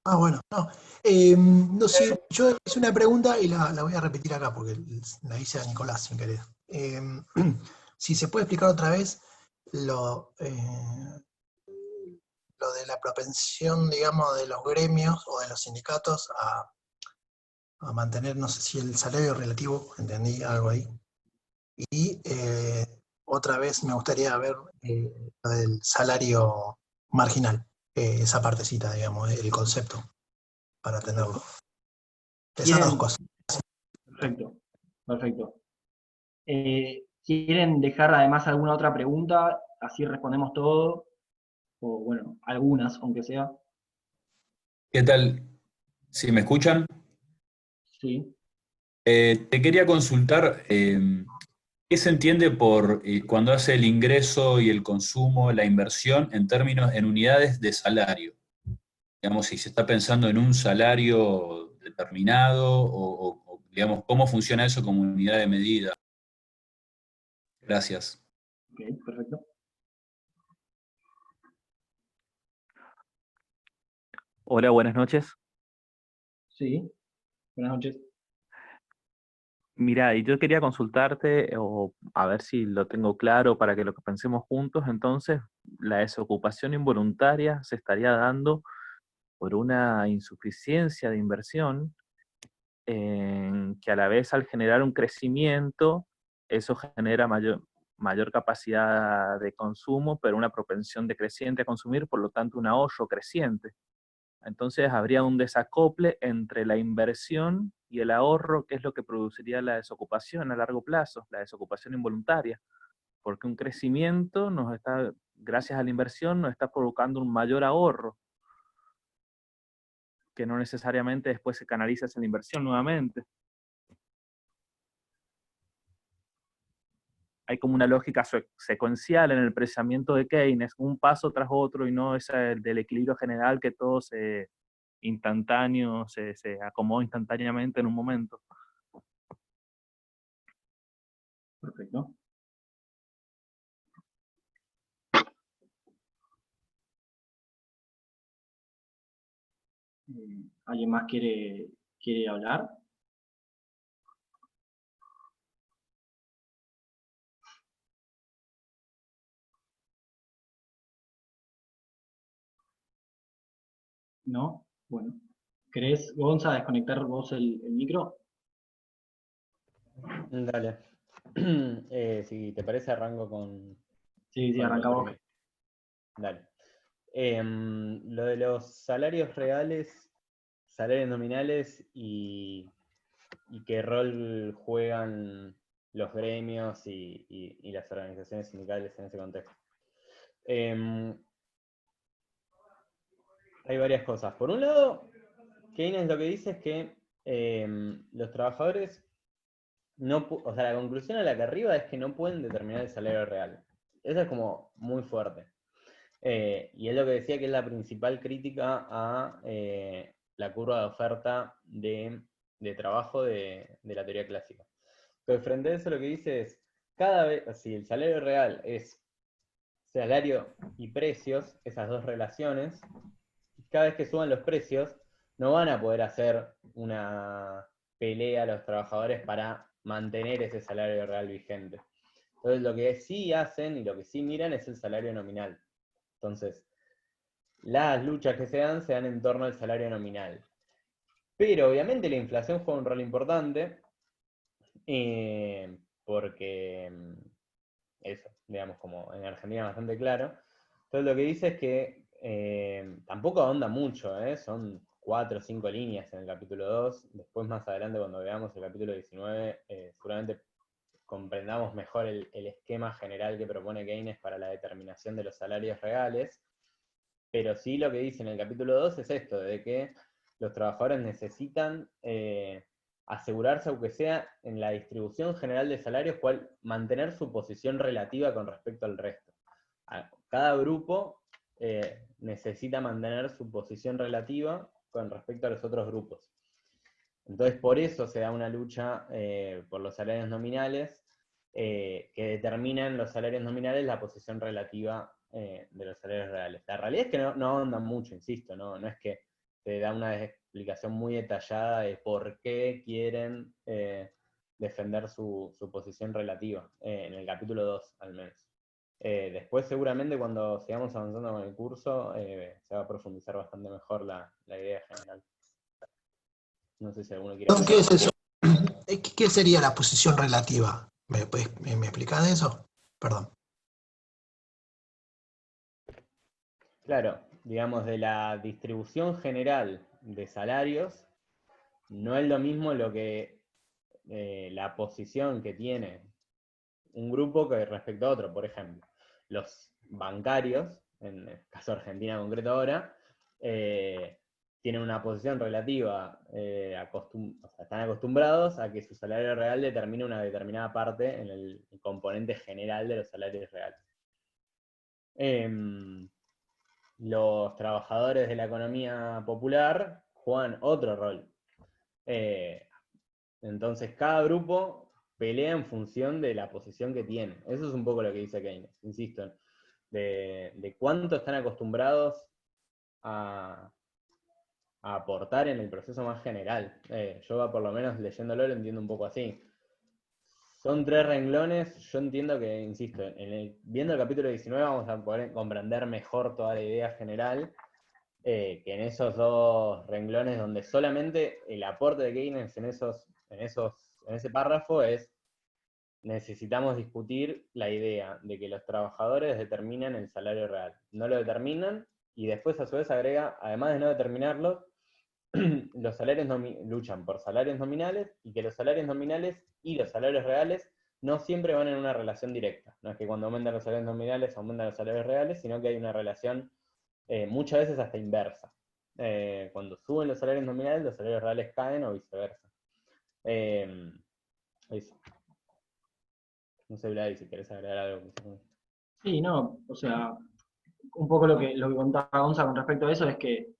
Ah, bueno, no. No sé, yo hice una pregunta y la voy a repetir acá porque la hice a Nicolás sin querer. Si se puede explicar otra vez lo de la propensión, digamos, de los gremios o de los sindicatos a mantener, no sé si el salario relativo, entendí algo ahí. Y otra vez me gustaría ver lo del salario marginal, esa partecita, digamos, el concepto, para tenerlo. Esas dos cosas. Perfecto, perfecto. ¿Quieren dejar además alguna otra pregunta? Así respondemos todo. O bueno, algunas, aunque sea. ¿Qué tal? ¿Sí me escuchan? Sí. Te quería consultar, ¿qué se entiende por cuando hace el ingreso y el consumo, la inversión en términos, en unidades de salario? Digamos, si se está pensando en un salario determinado digamos, ¿cómo funciona eso como unidad de medida? Gracias. Ok, perfecto. Hola, buenas noches. Sí, buenas noches. Mira, y yo quería consultarte o a ver si lo tengo claro para que lo que pensemos juntos. Entonces, la desocupación involuntaria se estaría dando por una insuficiencia de inversión en que a la vez al generar un crecimiento, eso genera mayor capacidad de consumo, pero una propensión decreciente a consumir, por lo tanto un ahorro creciente. Entonces habría un desacople entre la inversión y el ahorro, que es lo que produciría la desocupación a largo plazo, la desocupación involuntaria, porque un crecimiento gracias a la inversión, nos está provocando un mayor ahorro, que no necesariamente después se canaliza hacia la inversión nuevamente. Hay como una lógica secuencial en el pensamiento de Keynes, un paso tras otro y no esa del equilibrio general que todo se instantáneo, se acomoda instantáneamente en un momento. Perfecto. ¿Alguien más quiere hablar? ¿No? Bueno. ¿Querés, Gonza, desconectar vos el micro? Dale. Si te parece, arranco con Sí, lo arranca vos. primero. Dale. Lo de los salarios reales, salarios nominales y qué rol juegan los gremios y las organizaciones sindicales en ese contexto. hay varias cosas. Por un lado, Keynes lo que dice es que los trabajadores o sea, la conclusión a la que arriba es que no pueden determinar el salario real. Eso es como muy fuerte. Y es lo que decía que es la principal crítica a la curva de oferta de trabajo de la teoría clásica. Entonces, frente a eso lo que dice es, cada vez, si el salario real es salario y precios, esas dos relaciones, cada vez que suban los precios, no van a poder hacer una pelea a los trabajadores para mantener ese salario real vigente. Entonces, lo que sí hacen y lo que sí miran es el salario nominal. Entonces, las luchas que se dan en torno al salario nominal. Pero obviamente la inflación juega un rol importante, porque eso, digamos, como en Argentina bastante claro. Entonces lo que dice es que tampoco ahonda mucho, son 4 o 5 líneas en el capítulo 2, después más adelante cuando veamos el capítulo 19, seguramente comprendamos mejor el esquema general que propone Keynes para la determinación de los salarios reales, pero sí lo que dice en el capítulo 2 es esto, de que los trabajadores necesitan asegurarse, aunque sea en la distribución general de salarios, mantener su posición relativa con respecto al resto. Cada grupo necesita mantener su posición relativa con respecto a los otros grupos. Entonces, por eso se da una lucha por los salarios nominales, que determinan los salarios nominales la posición relativa de los salarios reales. La realidad es que no ahondan mucho, insisto, no es que te da una explicación muy detallada de por qué quieren defender su posición relativa, en el capítulo 2 al menos. Después seguramente cuando sigamos avanzando con el curso se va a profundizar bastante mejor la idea general. No sé si alguno quiere... ¿Qué es eso? ¿Qué sería la posición relativa? ¿Me explicás de eso? Perdón. Claro, digamos, de la distribución general de salarios, no es lo mismo lo que la posición que tiene un grupo que respecto a otro. Por ejemplo, los bancarios, en el caso de Argentina en concreto ahora, tienen una posición relativa, están acostumbrados a que su salario real determine una determinada parte en el componente general de los salarios reales. Los trabajadores de la economía popular juegan otro rol. Entonces cada grupo pelea en función de la posición que tiene. Eso es un poco lo que dice Keynes, insisto, de cuánto están acostumbrados a aportar en el proceso más general. Yo por lo menos leyéndolo lo entiendo un poco así. Son 3 renglones, yo entiendo que, insisto, viendo el capítulo 19 vamos a poder comprender mejor toda la idea general, que en esos 2 renglones donde solamente el aporte de Keynes en ese párrafo es: necesitamos discutir la idea de que los trabajadores determinan el salario real. No lo determinan, y después a su vez agrega, además de no determinarlo, los salarios luchan por salarios nominales, y que los salarios nominales y los salarios reales no siempre van en una relación directa. No es que cuando aumentan los salarios nominales aumentan los salarios reales, sino que hay una relación muchas veces hasta inversa. Cuando suben los salarios nominales, los salarios reales caen o viceversa. Eso. No sé, Vlad, si querés agregar algo. Sí, no, o sea, un poco lo que contaba Gonza con respecto a eso es que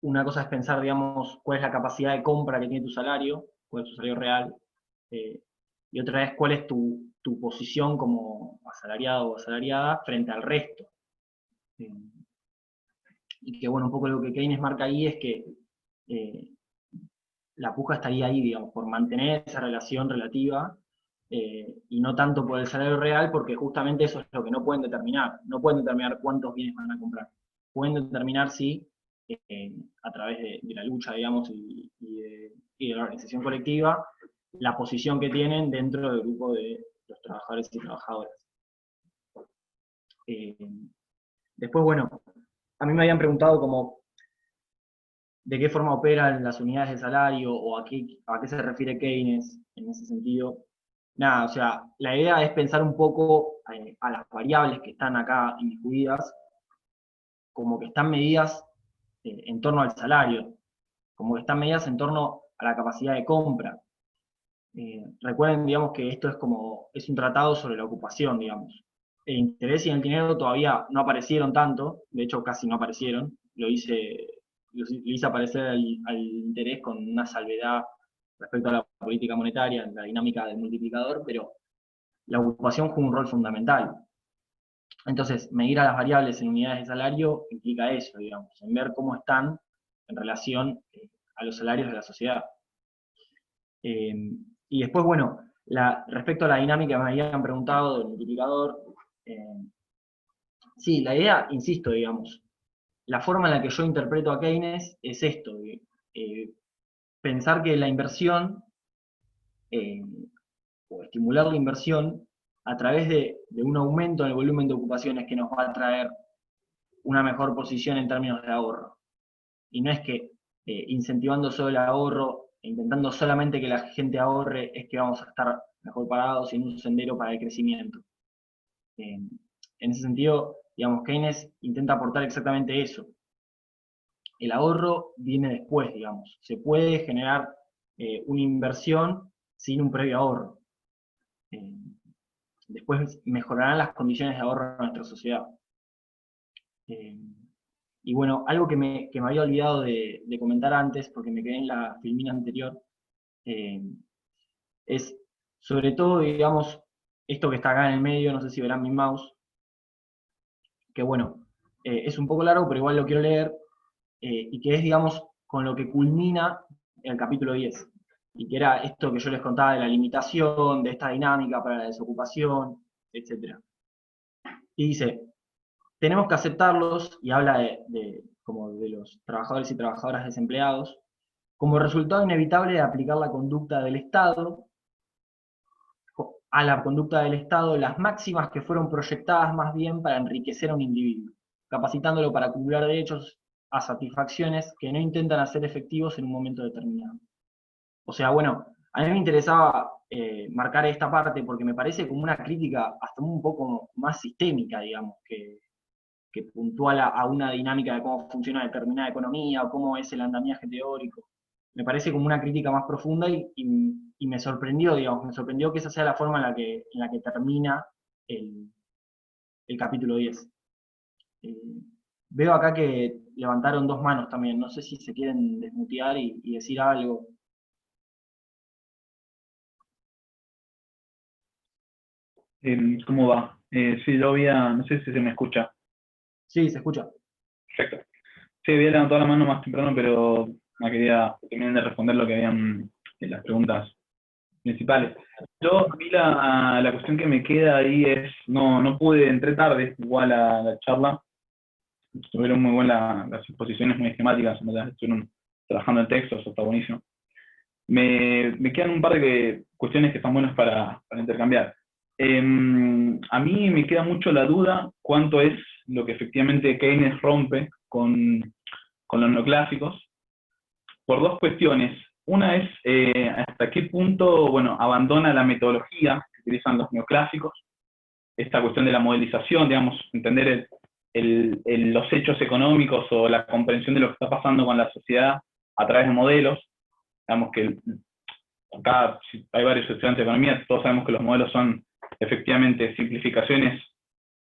una cosa es pensar, digamos, cuál es la capacidad de compra que tiene tu salario, cuál es tu salario real, y otra es cuál es tu posición como asalariado o asalariada frente al resto. Y que, bueno, un poco lo que Keynes marca ahí es que la puja estaría ahí, digamos, por mantener esa relación relativa, y no tanto por el salario real, porque justamente eso es lo que no pueden determinar. No pueden determinar cuántos bienes van a comprar. Pueden determinar si, a través de la lucha, digamos, y de la organización colectiva, la posición que tienen dentro del grupo de los trabajadores y trabajadoras. Después, bueno, a mí me habían preguntado como de qué forma operan las unidades de salario, o a qué se refiere Keynes en ese sentido. Nada, o sea, la idea es pensar un poco a las variables que están acá incluidas, como que están medidas en torno al salario, como que están medidas en torno a la capacidad de compra. Recuerden, digamos, que esto es un tratado sobre la ocupación, digamos. El interés y el dinero todavía no aparecieron tanto, de hecho casi no aparecieron, lo hice aparecer al interés con una salvedad respecto a la política monetaria, en la dinámica del multiplicador, pero la ocupación juega un rol fundamental. Entonces, medir a las variables en unidades de salario implica eso, digamos, en ver cómo están en relación a los salarios de la sociedad. Y después, bueno, respecto a la dinámica que me habían preguntado del multiplicador, sí, la idea, insisto, digamos, la forma en la que yo interpreto a Keynes es esto, pensar que la inversión, o estimular la inversión, a través de un aumento en el volumen de ocupaciones que nos va a traer una mejor posición en términos de ahorro. Y no es que incentivando solo el ahorro, intentando solamente que la gente ahorre, es que vamos a estar mejor parados en un sendero para el crecimiento. En ese sentido, digamos, Keynes intenta aportar exactamente eso. El ahorro viene después, digamos. Se puede generar una inversión sin un previo ahorro. Después mejorarán las condiciones de ahorro en nuestra sociedad. Y bueno, algo que me había olvidado de comentar antes, porque me quedé en la filmina anterior, es sobre todo, digamos, esto que está acá en el medio, no sé si verán mi mouse, que bueno, es un poco largo, pero igual lo quiero leer, y que es, digamos, con lo que culmina el capítulo 10, y que era esto que yo les contaba de la limitación, de esta dinámica para la desocupación, etc. Y dice, tenemos que aceptarlos, y habla como de los trabajadores y trabajadoras desempleados, como resultado inevitable de aplicar la conducta del Estado, a la conducta del Estado las máximas que fueron proyectadas más bien para enriquecer a un individuo, capacitándolo para acumular derechos a satisfacciones que no intentan hacer efectivos en un momento determinado. O sea, bueno, a mí me interesaba marcar esta parte porque me parece como una crítica hasta un poco más sistémica, digamos, que puntual a una dinámica de cómo funciona determinada economía o cómo es el andamiaje teórico. Me parece como una crítica más profunda y me sorprendió, digamos, me sorprendió que esa sea la forma en la que termina el capítulo 10. Veo acá que levantaron 2 manos también, no sé si se quieren desmutear y decir algo. ¿Cómo va? Sí, no sé si se me escucha. Sí, se escucha. Perfecto. Sí, había levantado la mano más temprano, pero no quería terminar de responder lo que habían en las preguntas principales. A mí la cuestión que me queda ahí es, no pude, entré tarde igual a la charla, estuvieron muy buenas las exposiciones, muy esquemáticas, estuvieron trabajando en textos, eso está buenísimo. Me quedan un par de cuestiones que están buenas para intercambiar. A mí me queda mucho la duda cuánto es lo que efectivamente Keynes rompe con los neoclásicos, por 2 cuestiones. Una es hasta qué punto, bueno, abandona la metodología que utilizan los neoclásicos, esta cuestión de la modelización, digamos, entender los hechos económicos o la comprensión de lo que está pasando con la sociedad a través de modelos. Digamos que acá hay varios estudiantes de economía, todos sabemos que los modelos son efectivamente simplificaciones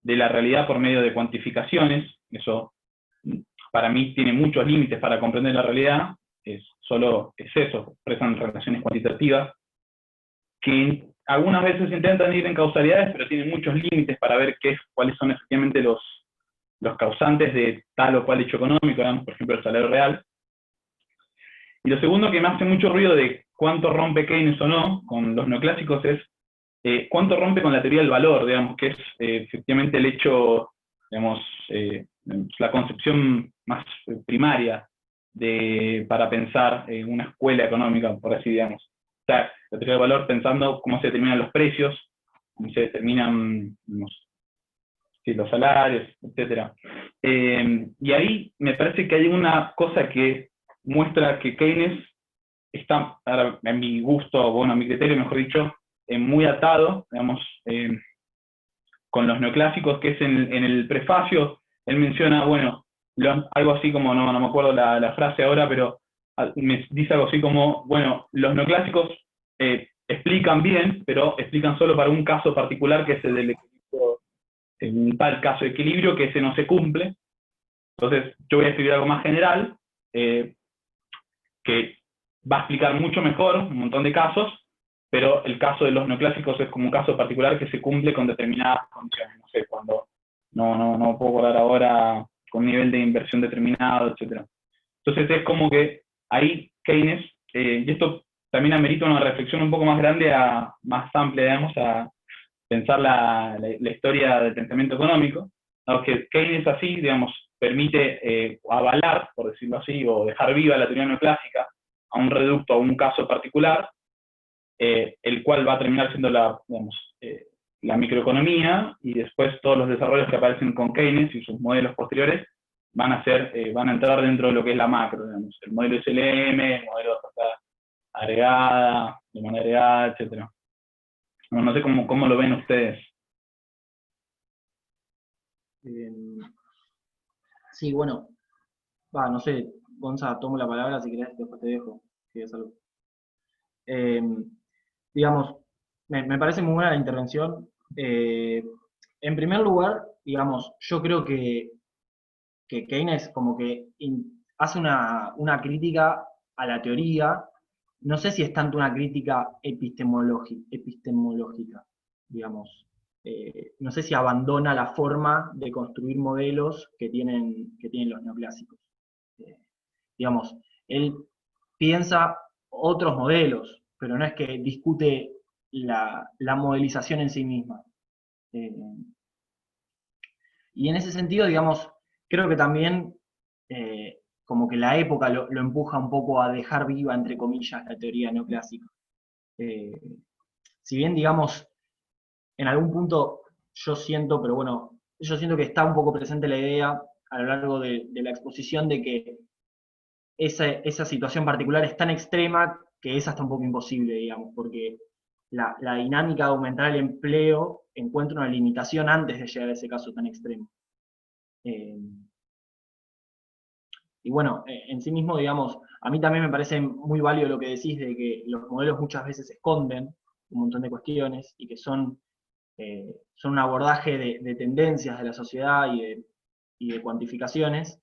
de la realidad por medio de cuantificaciones. Eso para mí tiene muchos límites para comprender la realidad, solo es eso, expresan relaciones cuantitativas, que algunas veces intentan ir en causalidades, pero tienen muchos límites para ver cuáles son efectivamente los causantes de tal o cual hecho económico, digamos, por ejemplo el salario real. Y lo segundo que me hace mucho ruido de cuánto rompe Keynes o no con los neoclásicos es cuánto rompe con la teoría del valor, digamos, que es efectivamente el hecho, digamos, la concepción más primaria para pensar una escuela económica, por así digamos. O sea, la teoría del valor pensando cómo se determinan los precios, cómo se determinan los salarios, etc. Y ahí me parece que hay una cosa que muestra que Keynes está, en mi gusto, bueno, a mi criterio, mejor dicho, muy atado, digamos, con los neoclásicos, que es en el prefacio, él menciona, bueno, algo así como, no me acuerdo la frase ahora, pero me dice algo así como, bueno, los neoclásicos explican bien, pero explican solo para un caso particular, que es el del equilibrio, un tal caso de equilibrio, que ese no se cumple. Entonces, yo voy a escribir algo más general, que va a explicar mucho mejor un montón de casos, pero el caso de los neoclásicos es como un caso particular que se cumple con determinadas condiciones. No sé, cuando no puedo acordar ahora, con un nivel de inversión determinado, etc. Entonces es como que ahí Keynes, y esto también amerita una reflexión un poco más grande, más amplia, digamos, a pensar la historia del pensamiento económico, aunque Keynes así, digamos, permite avalar, por decirlo así, o dejar viva la teoría neoclásica a un reducto, a un caso particular, el cual va a terminar siendo la microeconomía, y después todos los desarrollos que aparecen con Keynes y sus modelos posteriores van a entrar dentro de lo que es la macro, digamos, el modelo SLM, el modelo de oferta agregada, demanda agregada, etc. No sé cómo lo ven ustedes. Sí, bueno, no sé, Gonza, tomo la palabra si querés, después te dejo. Si es algo. Digamos, me parece muy buena la intervención. En primer lugar, digamos, yo creo que Keynes como que hace una crítica a la teoría. No sé si es tanto una crítica epistemológica, digamos. No sé si abandona la forma de construir modelos que tienen los neoclásicos. Digamos, él piensa otros modelos, pero no es que discute la modelización en sí misma. Y en ese sentido, digamos, creo que también como que la época lo empuja un poco a dejar viva, entre comillas, la teoría neoclásica. Si bien, digamos, en algún punto yo siento que está un poco presente la idea a lo largo de la exposición de que esa situación particular es tan extrema que es hasta un poco imposible, digamos, porque la dinámica de aumentar el empleo encuentra una limitación antes de llegar a ese caso tan extremo. Y bueno, en sí mismo, digamos, a mí también me parece muy válido lo que decís de que los modelos muchas veces esconden un montón de cuestiones y que son un abordaje de tendencias de la sociedad y de cuantificaciones.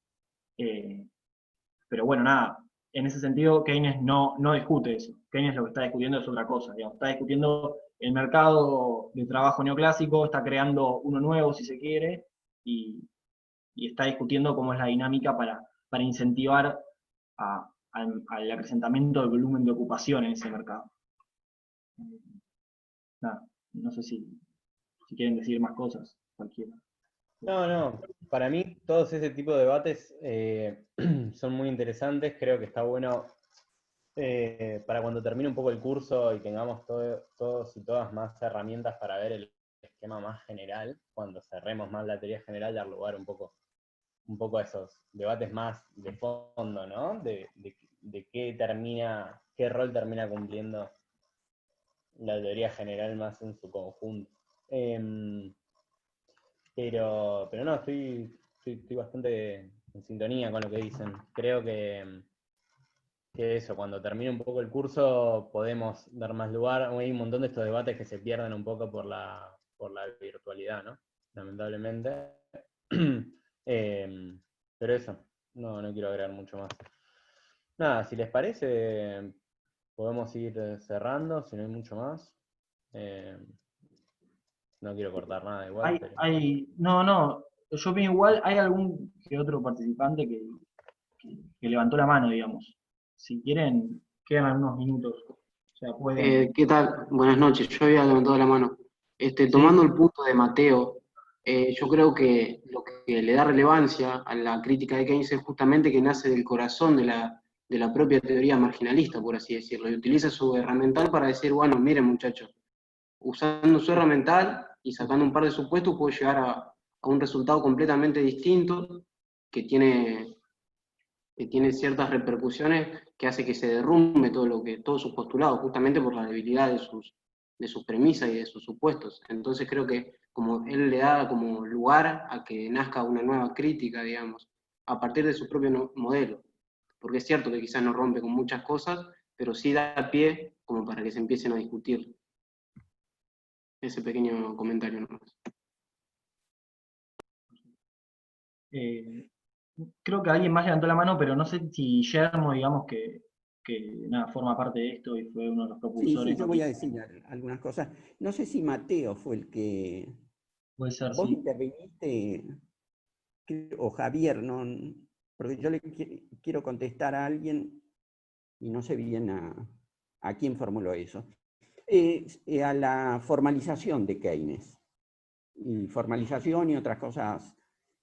Pero bueno, nada, en ese sentido Keynes no discute eso. Keynes lo que está discutiendo es otra cosa, digamos. Está discutiendo el mercado de trabajo neoclásico, está creando uno nuevo si se quiere, y está discutiendo cómo es la dinámica para incentivar al acrecentamiento del volumen de ocupación en ese mercado. Nada, no sé si quieren decir más cosas, cualquiera. No, para mí todos ese tipo de debates son muy interesantes. Creo que está bueno para cuando termine un poco el curso y tengamos todos y todas más herramientas para ver el esquema más general, cuando cerremos más la teoría general, dar lugar un poco a esos debates más de fondo, ¿no? De qué rol termina cumpliendo la teoría general más en su conjunto. Pero no, estoy bastante en sintonía con lo que dicen. Creo que eso, cuando termine un poco el curso, podemos dar más lugar. Hay un montón de estos debates que se pierden un poco por la virtualidad, ¿no? Lamentablemente. Pero eso, no quiero agregar mucho más. Nada, si les parece, podemos ir cerrando, si no hay mucho más. No quiero cortar nada igual. Yo opino igual, hay algún que otro participante que levantó la mano, digamos. Si quieren, quedan algunos minutos. O sea, pueden... ¿Qué tal? Buenas noches, yo había levantado la mano. Tomando el punto de Mateo, yo creo que lo que le da relevancia a la crítica de Keynes es justamente que nace del corazón de la propia teoría marginalista, por así decirlo, y utiliza su herramental para decir, bueno, miren muchachos, usando su herramental y sacando un par de supuestos puedo llegar a un resultado completamente distinto que tiene ciertas repercusiones que hace que se derrumbe todos sus postulados, justamente por la debilidad de sus premisas y de sus supuestos. Entonces creo que como él le da como lugar a que nazca una nueva crítica, digamos, a partir de su propio modelo. Porque es cierto que quizás no rompe con muchas cosas, pero sí da pie como para que se empiecen a discutir. Ese pequeño comentario nomás. Creo que alguien más levantó la mano, pero no sé si Guillermo, digamos, que nada, forma parte de esto y fue uno de los Sí, propulsores. yo voy a decir algunas cosas. No sé si Mateo fue el que... Puede ser, Vos sí. interviniste, o Javier, ¿no? Porque yo le quiero contestar a alguien y no sé bien a quién formuló eso. A la formalización de Keynes. Y formalización y otras cosas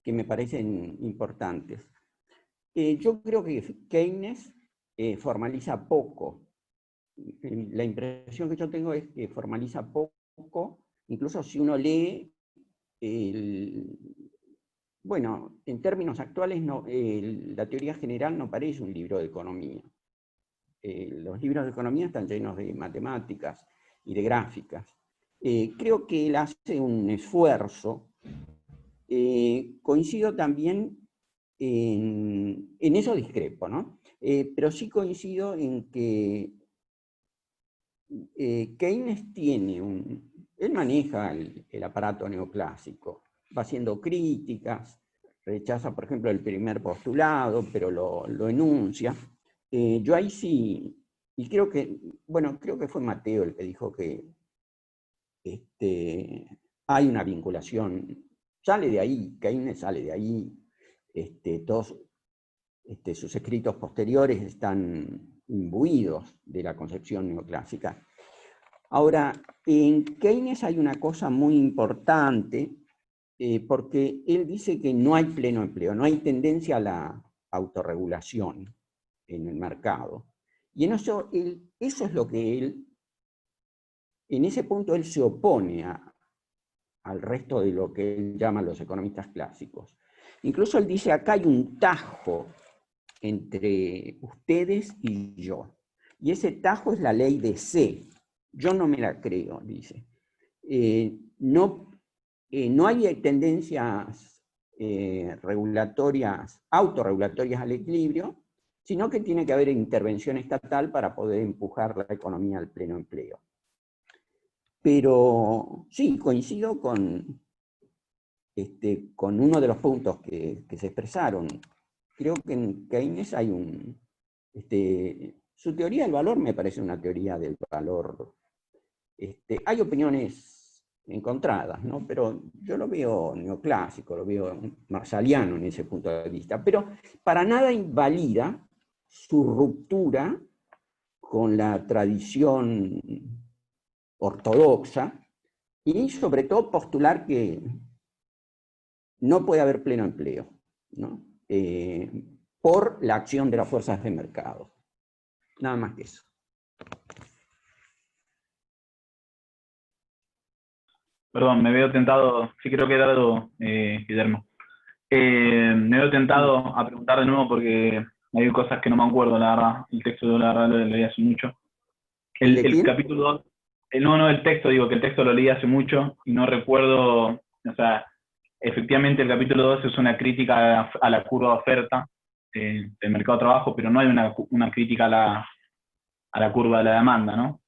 que me parecen importantes. Yo creo que Keynes formaliza poco. La impresión que yo tengo es que formaliza poco, incluso si uno lee, bueno, en términos actuales la teoría general no parece un libro de economía. Los libros de economía están llenos de matemáticas y de gráficas. Creo que él hace un esfuerzo. Coincido también en eso discrepo, ¿no? Pero sí coincido en que Keynes él maneja el aparato neoclásico, va haciendo críticas, rechaza, por ejemplo, el primer postulado, pero lo enuncia. Yo ahí sí, y creo que fue Mateo el que dijo que hay una vinculación, sale de ahí, Keynes sale de ahí, todos sus escritos posteriores están imbuidos de la concepción neoclásica. Ahora, en Keynes hay una cosa muy importante, porque él dice que no hay pleno empleo, no hay tendencia a la autorregulación en el mercado. Y eso es lo que él, en ese punto él se opone al resto de lo que él llama los economistas clásicos. Incluso él dice, acá hay un tajo entre ustedes y yo. Y ese tajo es la ley de C. Yo no me la creo, dice. No hay tendencias autorregulatorias al equilibrio, sino que tiene que haber intervención estatal para poder empujar la economía al pleno empleo. Pero sí, coincido con uno de los puntos que se expresaron. Creo que en Keynes hay su teoría del valor me parece una teoría del valor. Hay opiniones encontradas, ¿no? Pero yo lo veo neoclásico, lo veo marsaliano en ese punto de vista, pero para nada invalida su ruptura con la tradición ortodoxa y sobre todo postular que no puede haber pleno empleo, ¿no? Por la acción de las fuerzas de mercado. Nada más que eso. Perdón, me veo tentado, sí creo que he dado, Guillermo. Me veo tentado a preguntar de nuevo porque hay cosas que no me acuerdo, la verdad. El texto yo la verdad lo leí hace mucho. ¿El de El quién? capítulo 2, el texto, digo que el texto lo leí hace mucho y no recuerdo, o sea, efectivamente el capítulo 2 es una crítica a la curva de oferta del mercado de trabajo, pero no hay una crítica a la curva de la demanda, ¿no?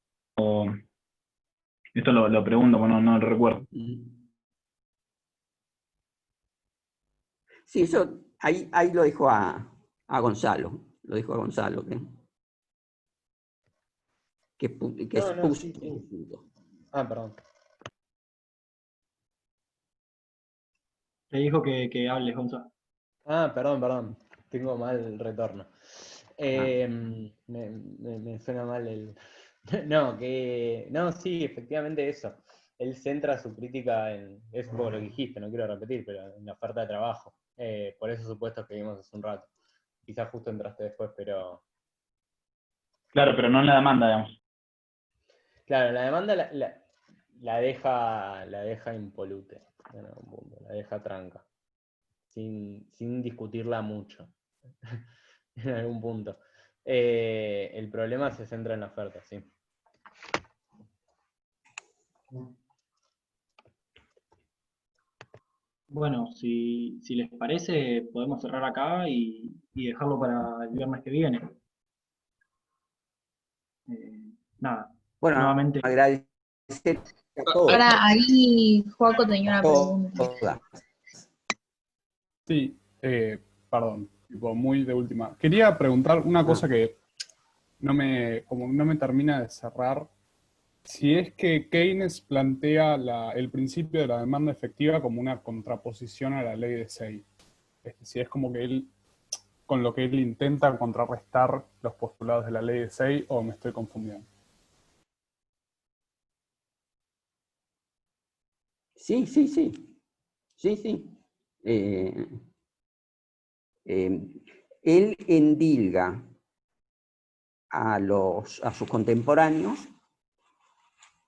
Esto lo pregunto, porque no lo recuerdo. Sí, eso ahí lo dijo a Gonzalo. Lo dijo a Gonzalo, que No, expuso. sí. Ah, perdón. Te dijo que hables, Gonzalo. Ah, perdón. Tengo mal retorno. Me suena mal el... No, sí, efectivamente eso. Él centra su crítica es un poco lo que dijiste, no quiero repetir, pero en la oferta de trabajo. Por esos supuestos que vimos hace un rato. Quizás justo entraste después, pero... Claro, pero no en la demanda, digamos. Claro, la demanda la deja impolute, en algún punto, la deja tranca, sin discutirla mucho, en algún punto. El problema se centra en la oferta, sí. Bueno, si les parece, podemos cerrar acá y dejarlo para el viernes que viene. Nada, Bueno, nuevamente. agradecer a todos. Ahora, ahí Joaco tenía una a pregunta. todas. Sí, perdón, tipo, muy de última. Quería preguntar una cosa que como no me termina de cerrar. Si es que Keynes plantea el principio de la demanda efectiva como una contraposición a la ley de Say. Si es como que con lo que él intenta contrarrestar los postulados de la ley de Say, o me estoy confundiendo. Sí. Él endilga a sus contemporáneos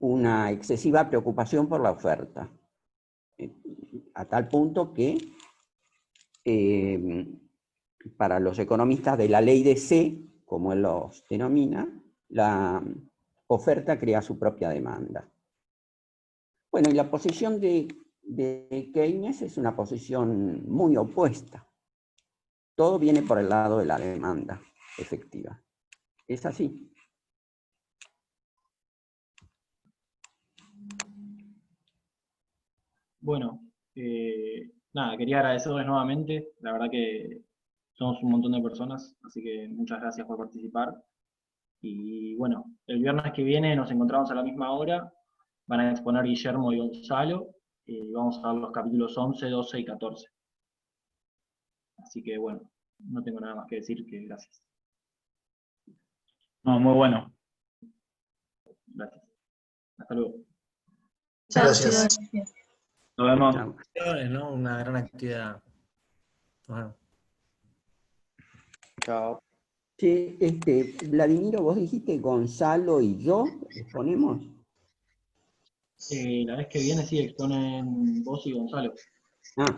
una excesiva preocupación por la oferta, a tal punto que para los economistas de la ley de C, como él los denomina, la oferta crea su propia demanda. Bueno, y la posición de Keynes es una posición muy opuesta. Todo viene por el lado de la demanda efectiva. Es así. Bueno, nada, quería agradecerles nuevamente. La verdad que somos un montón de personas, así que muchas gracias por participar. Y bueno, el viernes que viene nos encontramos a la misma hora. Van a exponer Guillermo y Gonzalo. Y vamos a ver los capítulos 11, 12 y 14. Así que bueno, no tengo nada más que decir que gracias. No, muy bueno. Gracias. Hasta luego. Gracias. Nos vemos. Chao. ¿No? Una gran actividad. Bueno. Chao. Che, Vladimiro, vos dijiste Gonzalo y yo, ¿exponemos? La vez que viene sí exponen vos y Gonzalo. Ah,